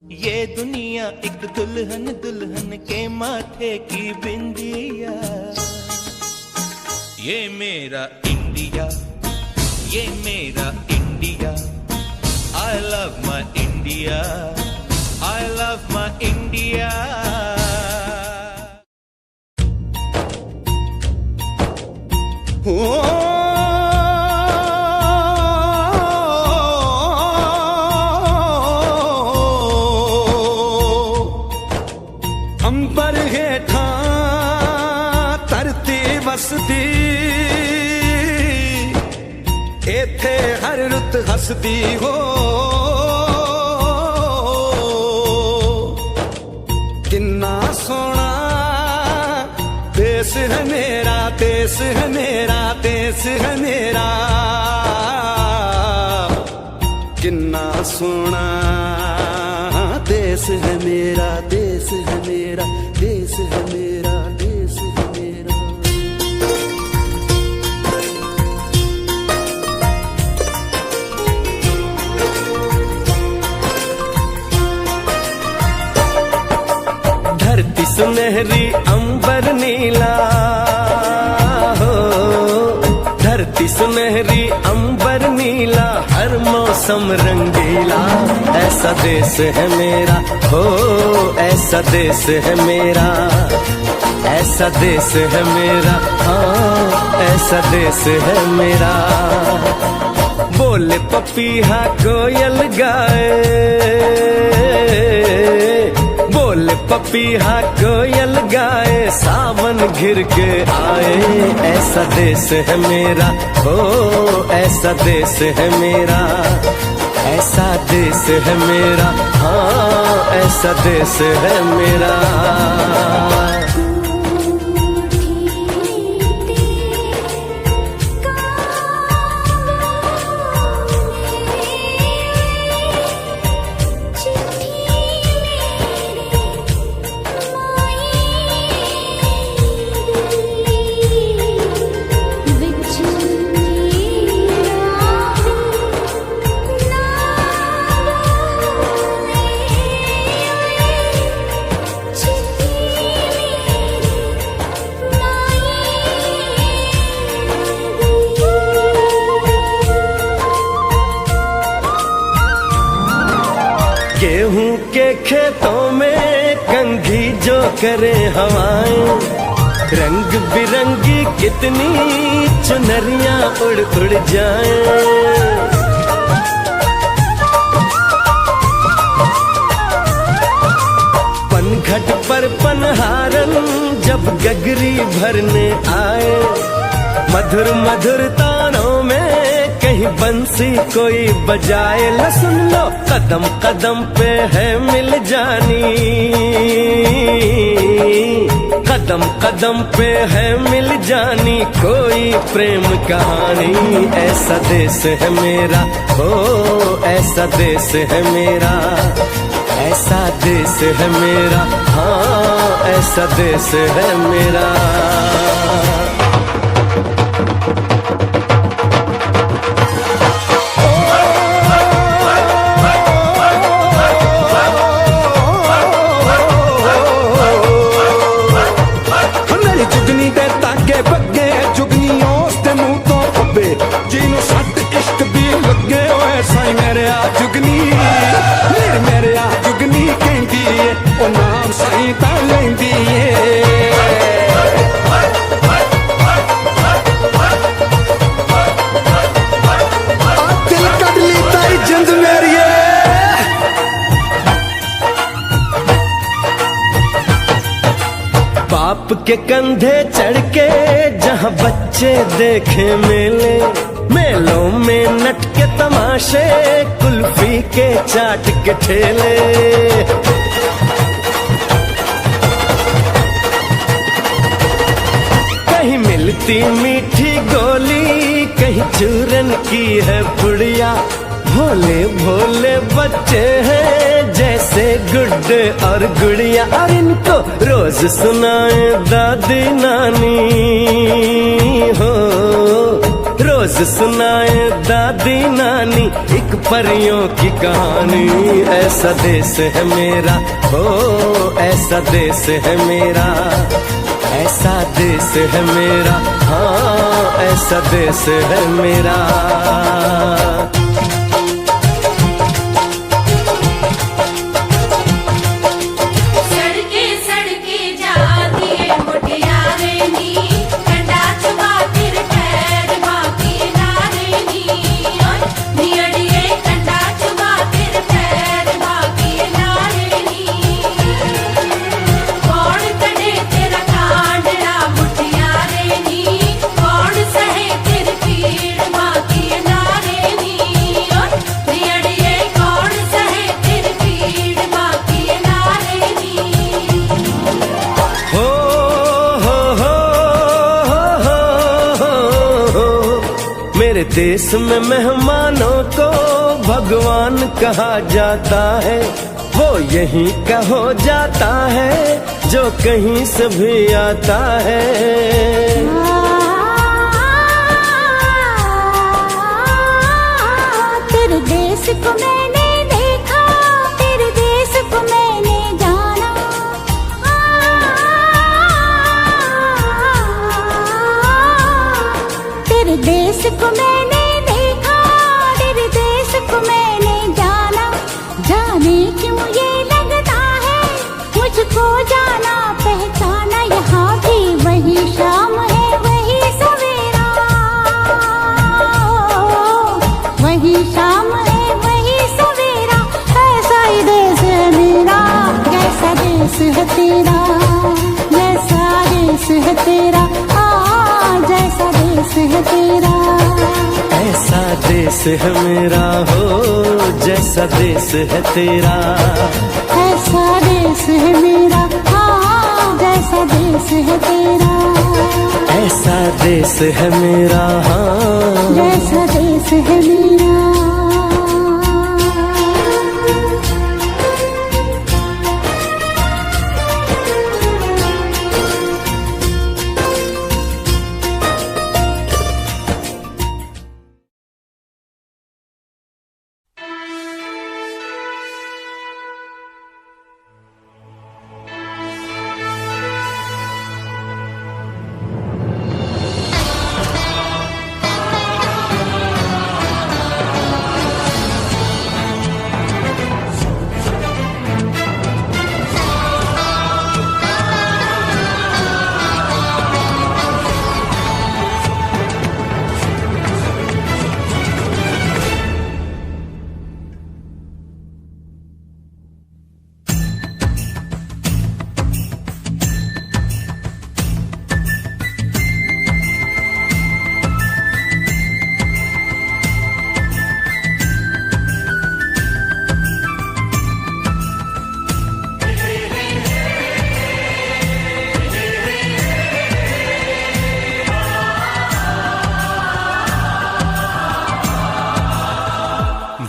ये दुनिया एक दुल्हन, दुल्हन के माथे की बिंदिया। ये मेरा इंडिया, ये मेरा India. I love my India, I love my India।
अंबर हेठा धरती वसदी, एथे हर रुत हसदी हो। किन्ना सोना देश है मेरा, देश है मेरा, देश है मेरा। किन्ना सोना देश है मेरा, देश है मेरा, देश है मेरा, देश है मेरा। धरती सुनहरी अंबर नीला हो, धरती सुनहरी अंबर मौसम रंगीला, ऐसा देश है मेरा, हो ऐसा देश है मेरा, ऐसा देश है मेरा, हाँ ऐसा देश है मेरा। बोले पपीहा कोयल गाए, बोले पपीहा कोयल गाए, सावन घिर के आए, ऐसा देश है मेरा, हो ऐसा देश है मेरा, ऐसा देश है मेरा, हाँ ऐसा देश है मेरा। गेहूं के खेतों में कंघी जो करे हवाएं, रंग बिरंगी कितनी चुनरियां उड़ उड़ जाएं। पनघट पर पनहारन जब गगरी भरने आए, मधुर मधुर तानों में कहीं बंसी कोई बजाए, ला सुन लो कदम कदम पे है मिल जानी, कदम कदम पे है मिल जानी कोई प्रेम कहानी, ऐसा देश है मेरा, हो ऐसा देश है मेरा, ऐसा देश है मेरा, हाँ ऐसा देश है मेरा।
ਜਿਹਨੂੰ ਸੱਟ ਇਸ਼ਕ ਦੀ ਲੱਗੇ ਓਏ ਸਾਈ ਮੇਰੇ ਆ ਜੁਗਨੀ, ਮੇਰੇ ਆ ਜੁਗਨੀ ਕਹਿੰਦੀ ਏ ਉਹ ਨਾਮ ਸਾਈ ਤਾਂ ਲੈਂਦੀ ਏ। ਆ ਦਿਲ ਕੱਢ ਲਈ ਤਾਈ ਜਿੰਦ ਮੇਰੀਏ।
बाप के कंधे चढ़ के जहाँ बच्चे देखे मेले, मेलों में नट के तमाशे, कुल्फी के चाट के ठेले। कहीं मिलती मीठी गोली, कहीं चूरन की है पुड़िया, भोले भोले बच्चे हैं जैसे गुड्डे और गुड़िया, और इनको रोज सुनाए दादी नानी, हो रोज सुनाए दादी नानी एक परियों की कहानी, ऐसा देश है मेरा, हो ऐसा देश है मेरा, ऐसा देश है मेरा, हाँ ऐसा देश है मेरा। मेरे देश में मेहमानों को भगवान कहा जाता है, वो यहीं का हो जाता है जो कहीं से भी आता है।
तेरे देश को मैंने देखा, तेरे देश को मैंने जाना, तेरे देश को मैंने देखा, तेरे देश को है तेरा, जैसा देश है तेरा।
ऐसा देश है मेरा हो, जैसा देश है तेरा।
ऐसा देश है मेरा, जैसा देश है तेरा।
ऐसा देश है मेरा,
जैसा देश है मेरा।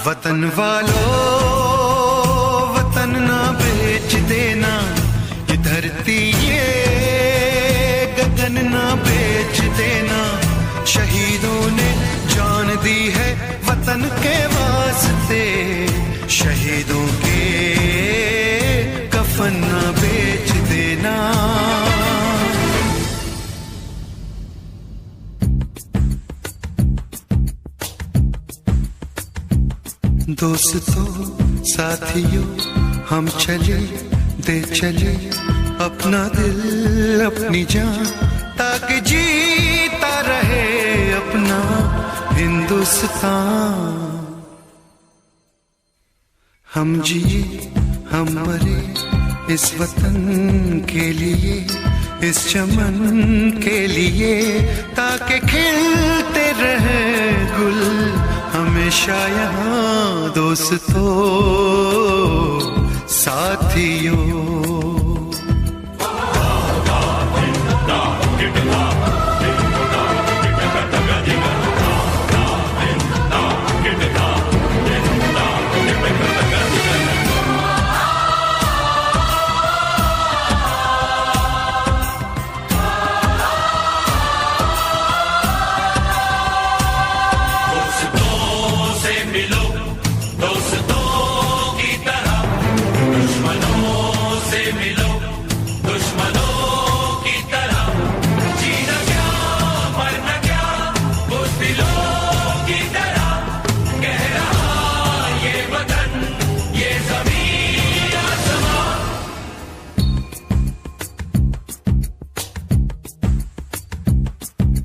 वतन वालों वतन ना बेच देना, ये धरती ये गगन ना बेच देना। शहीदों ने जान दी है वतन के वास्ते, शहीदों के कफन ना बेच देना। दोस्तों साथियों हम चले दे चले अपना दिल अपनी जान, ताकि जीता रहे अपना हिंदुस्तान। हम जिए हम मरे इस वतन के लिए, इस चमन के लिए, ताकि खिलते रहे गुल हमेशा यहाँ। दोस्तों साथियों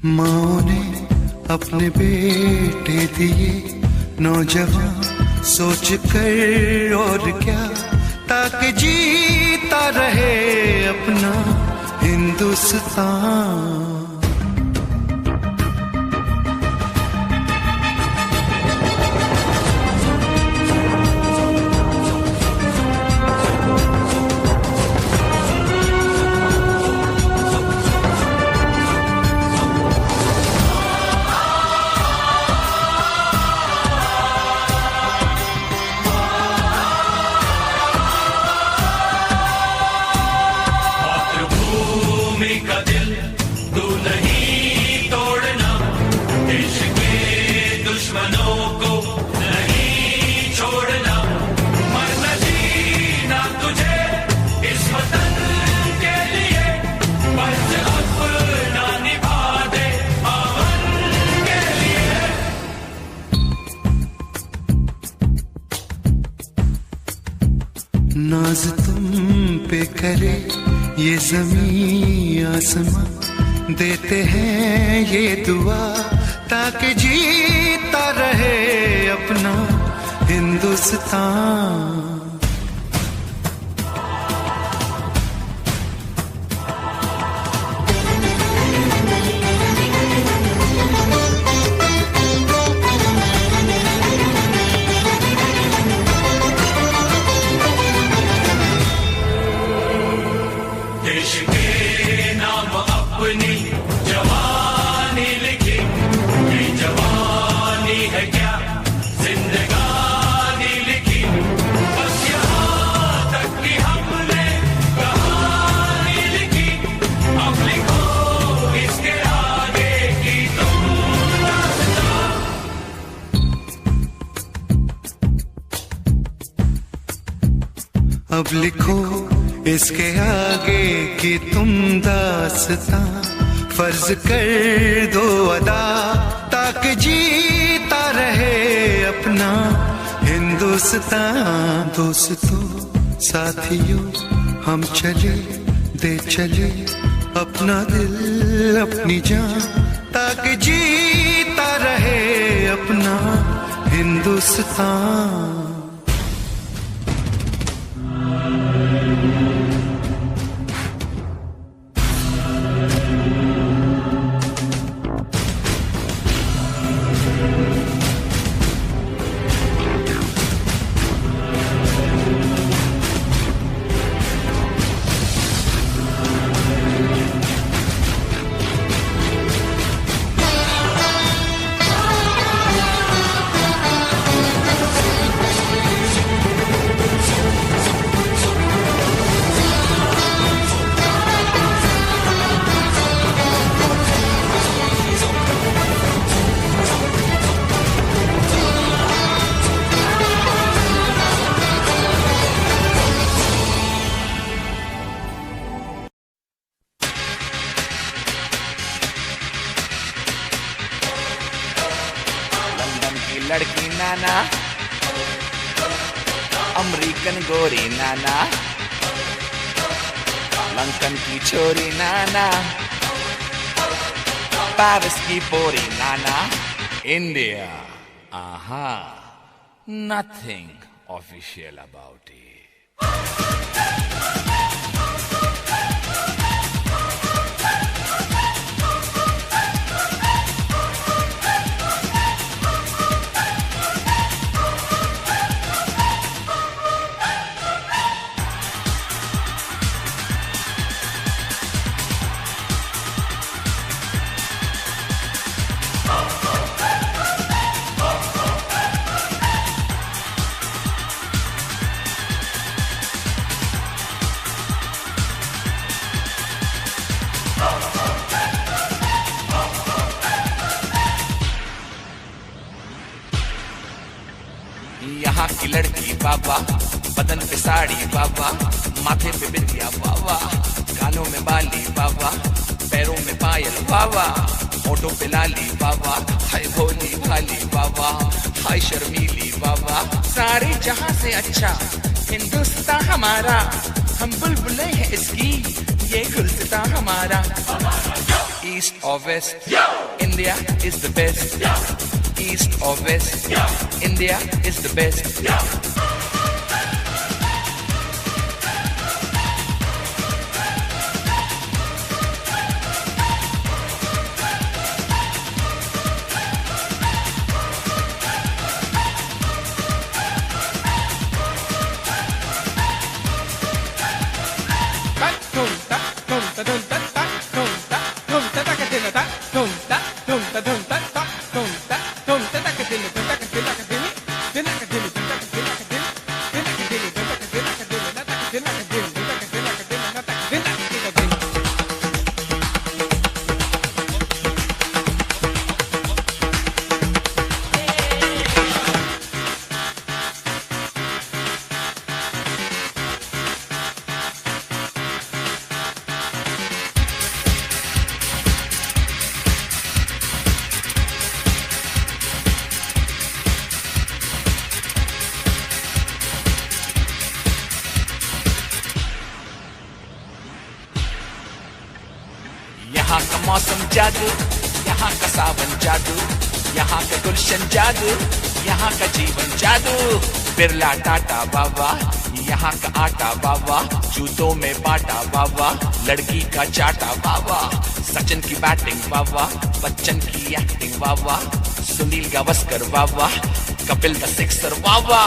माँ ने अपने बेटे दिए नौजवान सोच कर और क्या, ताकि जीता रहे अपना हिंदुस्तान। नाज तुम पे करे ये ज़मीं आसमां, देते हैं ये दुआ ताकि जीता रहे अपना हिंदुस्तान।
देश के नाम अपनी जवानी लिखी, ये जवानी है क्या जिंदगानी लिखी, बस यहाँ तक कि हमने कहानी लिखी, अब लिखो इसके आगे की तुम दास्तां।
अब लिखो इसके आगे की तुम दास्तां, फर्ज कर दो अदा ताकि जीता रहे अपना हिंदुस्तान। दोस्तों साथियों हम चले दे चले अपना दिल अपनी जान, ताकि जीता रहे अपना हिंदुस्तान।
लड़की नाना, अमेरिकन गोरी नाना, लंदन की छोरी नाना, पेरिस की पोरी नाना, India, aha, nothing official about it. यहाँ की लड़की बाबा, बदन पे साड़ी बाबा, माथे पे बिंदिया बाबा, कानों में बाली बाबा, पैरों में पायल बाबा, होठों पे लाली बाबा, हाय भोली भाली बाबा, हाय शर्मीली बाबा, सारे जहां से अच्छा हिंदुस्तान हमारा, हम बुलबुलें हैं इसकी, ये गुलसितां हमारा। ईस्ट और west, India is the best. East or west, India is the best. यहाँ का मौसम जादू, यहाँ का सावन जादू, यहाँ का गुलशन जादू, यहाँ का जीवन जादू। बिरला टाटा बाबा, यहाँ का आटा बाबा, जूतों में बाटा बाबा, लड़की का चाटा बाबा, सचिन की बैटिंग बाबा, बच्चन की एक्टिंग बाबा, सुनील गावस्कर बाबा, कपिल द सिक्सर बाबा,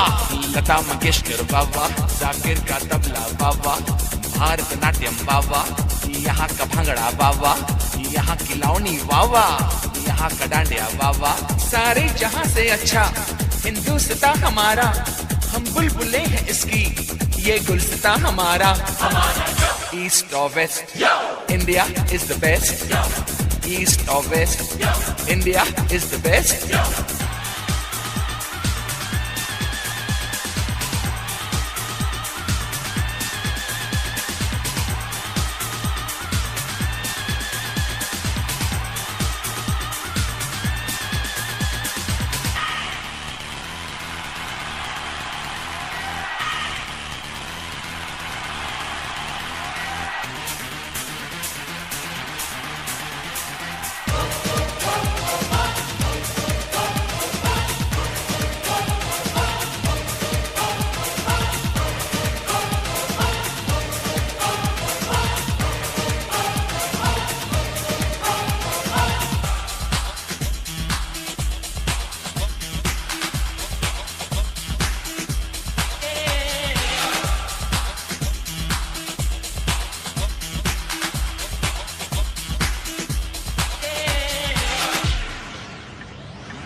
लता मंगेशकर बाबा, जाकिर का तबला बाबा, भारतनाट्यम वावा, यहाँ का भंगड़ा वावा, यहाँ की लावनी वावा, यहाँ का डांडिया वावा। सारे जहाँ से अच्छा हिंदुस्तान हमारा, हम बुलबुले हैं इसकी, ये गुलस्तान हमारा। ईस्ट और west, India is the best. East और west, India is the best.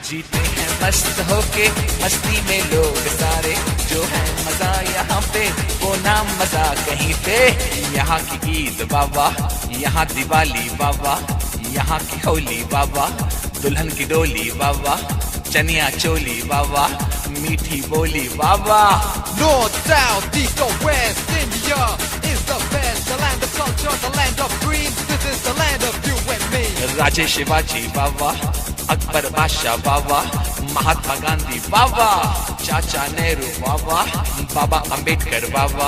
जीते हैं मस्त होके मस्ती में लोग सारे, जो है मजा यहाँ पे वो नाम मजा कहीं पे। यहाँ की ईद बाबा, यहाँ दिवाली बाबा, यहाँ की होली बाबा, दुल्हन की डोली बाबा, चनिया चोली बाबा, मीठी बोली बाबा।
North, south, east or west, India is the best. The land of culture, the land of dreams. This is the land of you and me.
राजे शिवाजी बाबा, अकबर बादशाह बाबा, महात्मा गांधी बाबा, चाचा नेहरू बाबा, बाबा अंबेडकर बाबा,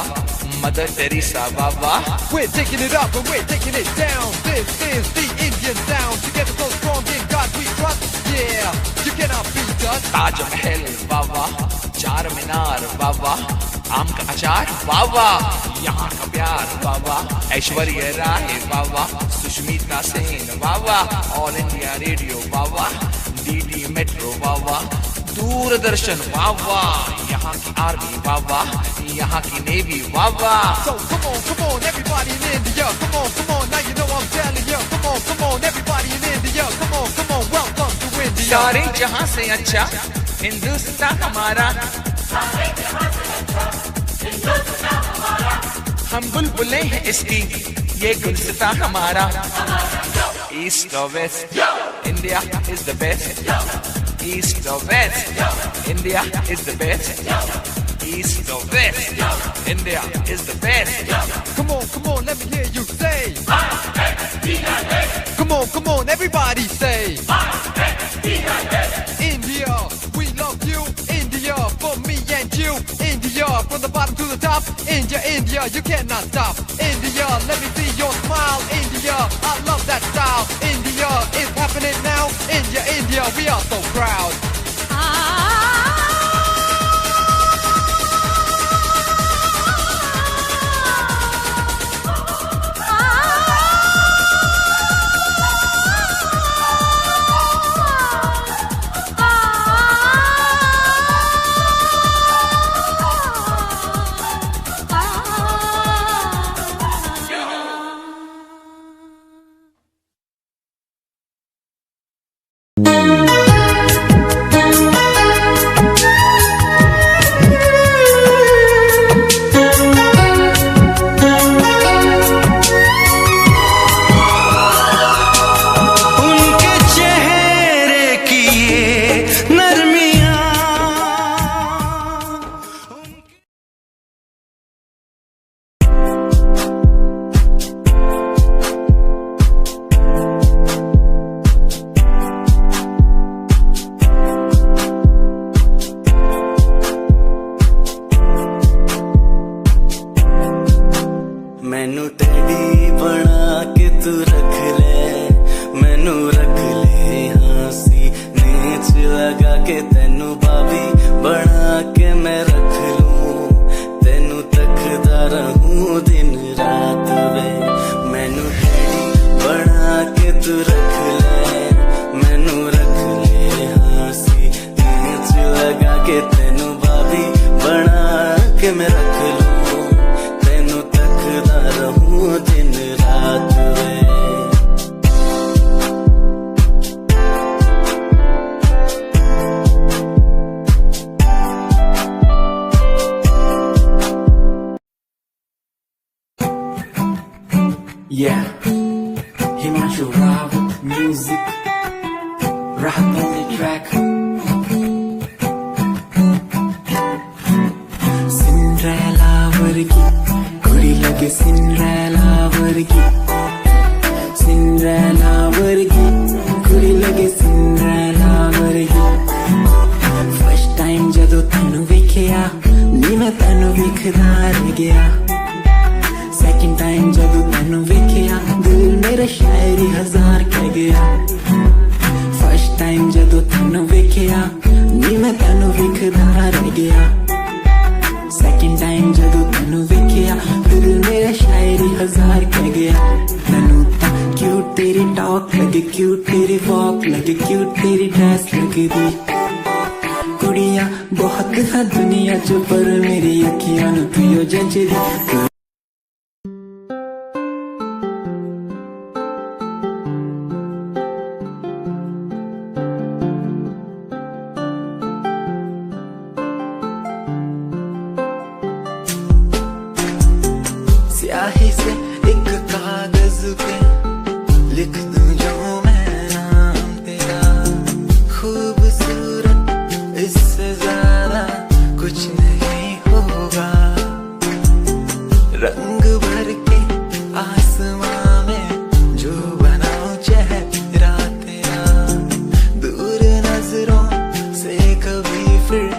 मदर टेरेसा बाबा।
We're taking it up and we're taking it down. This is the Indian sound. Together so strong in God we trust. Yeah, you cannot beat us.
Taj Mahal बाबा, Charminar बाबा, आम का अचार बाबा, यहाँ का प्यार बाबा, ऐश्वर्या राय बाबा, सुष्मिता सेन बाबा, ऑल इंडिया रेडियो बाबा, DD metro बाबा, दूरदर्शन बाबा, यहाँ की army बाबा, यहाँ की navy Baba.
So come on, everybody in India. Come on, now you know I'm telling you. Come on, everybody in India. Come on, welcome to India.
सारे जहाँ से अच्छा हिंदुस्तान हमारा, हम बुलबुले हैं इसकी, ये गुलस्तान हमारा। ईस्ट और west, India is the best. East और west, India is the best. East or west, India is the best.
Come on, let me hear you say. Come on, everybody say. India, we love you. India, for me and you. India, from the bottom to the top. India, you cannot stop. India, let me see your smile. India, I love that style. India, it's happening now. India, we are so proud.
मैनू teddy बना के तू रख ले, मैनू रख ले हाँसी नीच लगा के, तेनू भाभी बना के मैं रख लूं, तेनू तकदा रहूं दिन रात वे। मैनू टेडी बना के तू रख ले, मैनू रख ले हाँसी नीच लगा के, तेनू भाभी बना के मैं रख लूं, तेनू तकदा
Himanshu Rawat music, Rahat on the track. Cinderella vargi, kudi lage Cinderella vargi. Cinderella vargi, kudi lage Cinderella vargi. First time jado tanu vekhya, ni main tanu vekhda reh gaya. Second time जब तैनू वेखिया दिल मेरा शायरी हजार कह गया. First time जब तैनू वेखिया नी मैं तैनू वेखदा रह गया. Second time जब तैनू वेखिया दिल मेरा शायरी हजार कह गया. तैनू ता क्यूट तेरी टॉक लगे, क्यूट तेरी वॉक लगे, क्यूट तेरी ड्रेस लगे दी. कुड़ियां बहुत है दुनिया च पर मेरी अखियां नू पियो जंजरी. स्याही से एक कागज पे लिख दूं जो मैं नाम तेरा. खूबसूरत इससे ज्यादा कुछ नहीं होगा. रंग भर के आसमां में जो बनाऊं चेहरा तेरा. दूर नजरों से कभी फिर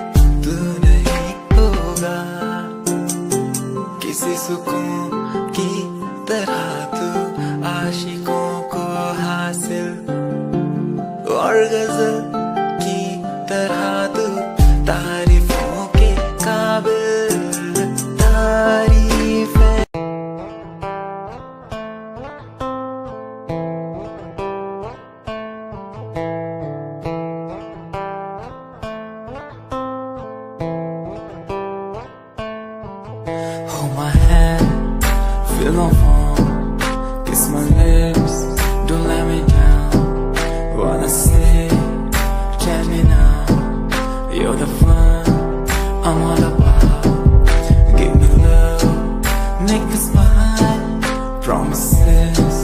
तू नहीं होगा. किसी सुकून की तरह तू आशिकों को हासिल, और गजल की तरह तू तारीफों के काबिल. तारीफें hold my hand, feel my palm, kiss my lips, don't let me down. Wanna say, tell me now, you're the fun I'm all about. Give me love, make me smile, promises,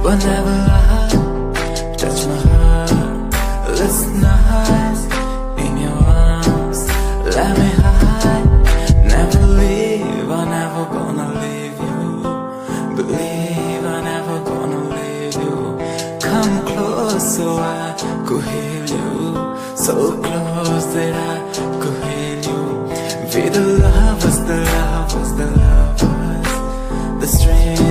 but never lie. Touch my heart, listen nice, in your arms, let me hide. Never leave, I'm never gonna leave you. Believe I'm never gonna leave you. Come close so I could heal you. So close that I could heal you. We the lovers, the lovers, the lovers, the strength.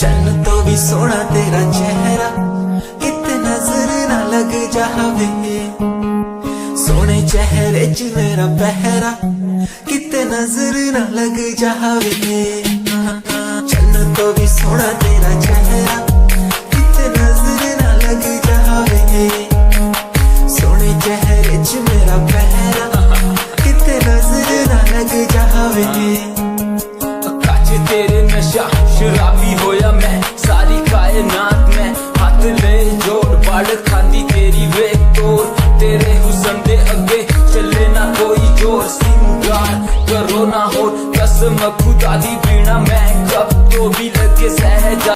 चन्न तो भी सोना तेरा चेहरा, किते नजर ना लग जावे. सोने चेहरे च मेरा पहरा, किते नजर ना लग जावे. चन्न तो भी सोना तेरा चेहरा, किते नजर ना लग जावे. सोने चेहरे च मेरा पहरा, किते नजर ना लग जावे. काचे तेरे नशा शराबी होया मैं, सारी कायनात में हाथ ले जोड़. बाड़ खांदी तेरी वेख तोड़, तेरे हुस्न दे अगे चले ना कोई जोर. सिंगार करो ना हो कसम खुदा दी बीना, मैं कब तो भी लगे सहजा.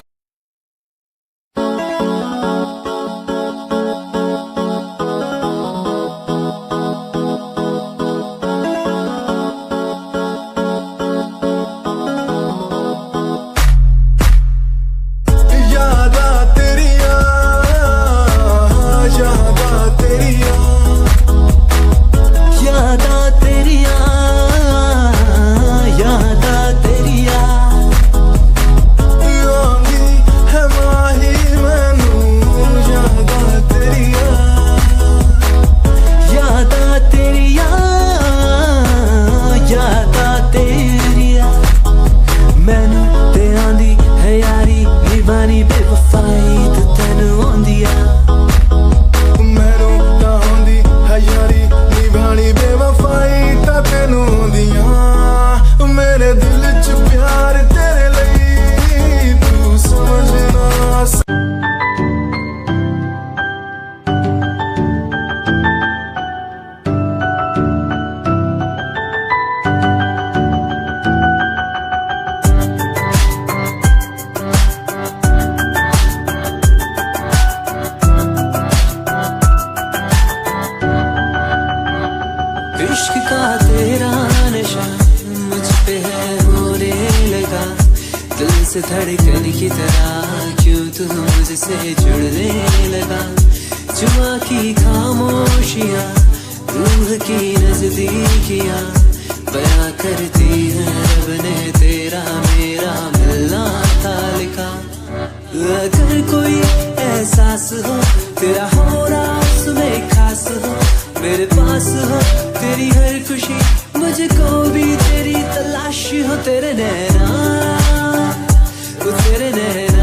धड़कन की तरह क्यों तू मुझसे जुड़ने लगा। जुआ की खामोशियाँ रूह की नजदीकियाँ बयां करती है रब ने तेरा मेरा मिलना था लिखा। अगर कोई एहसास हो तेरा हो रहा उसमें खास हो, मेरे पास हो तेरी हर खुशी, मुझको भी तेरी तलाश हो। तेरे नैना तेरे नैना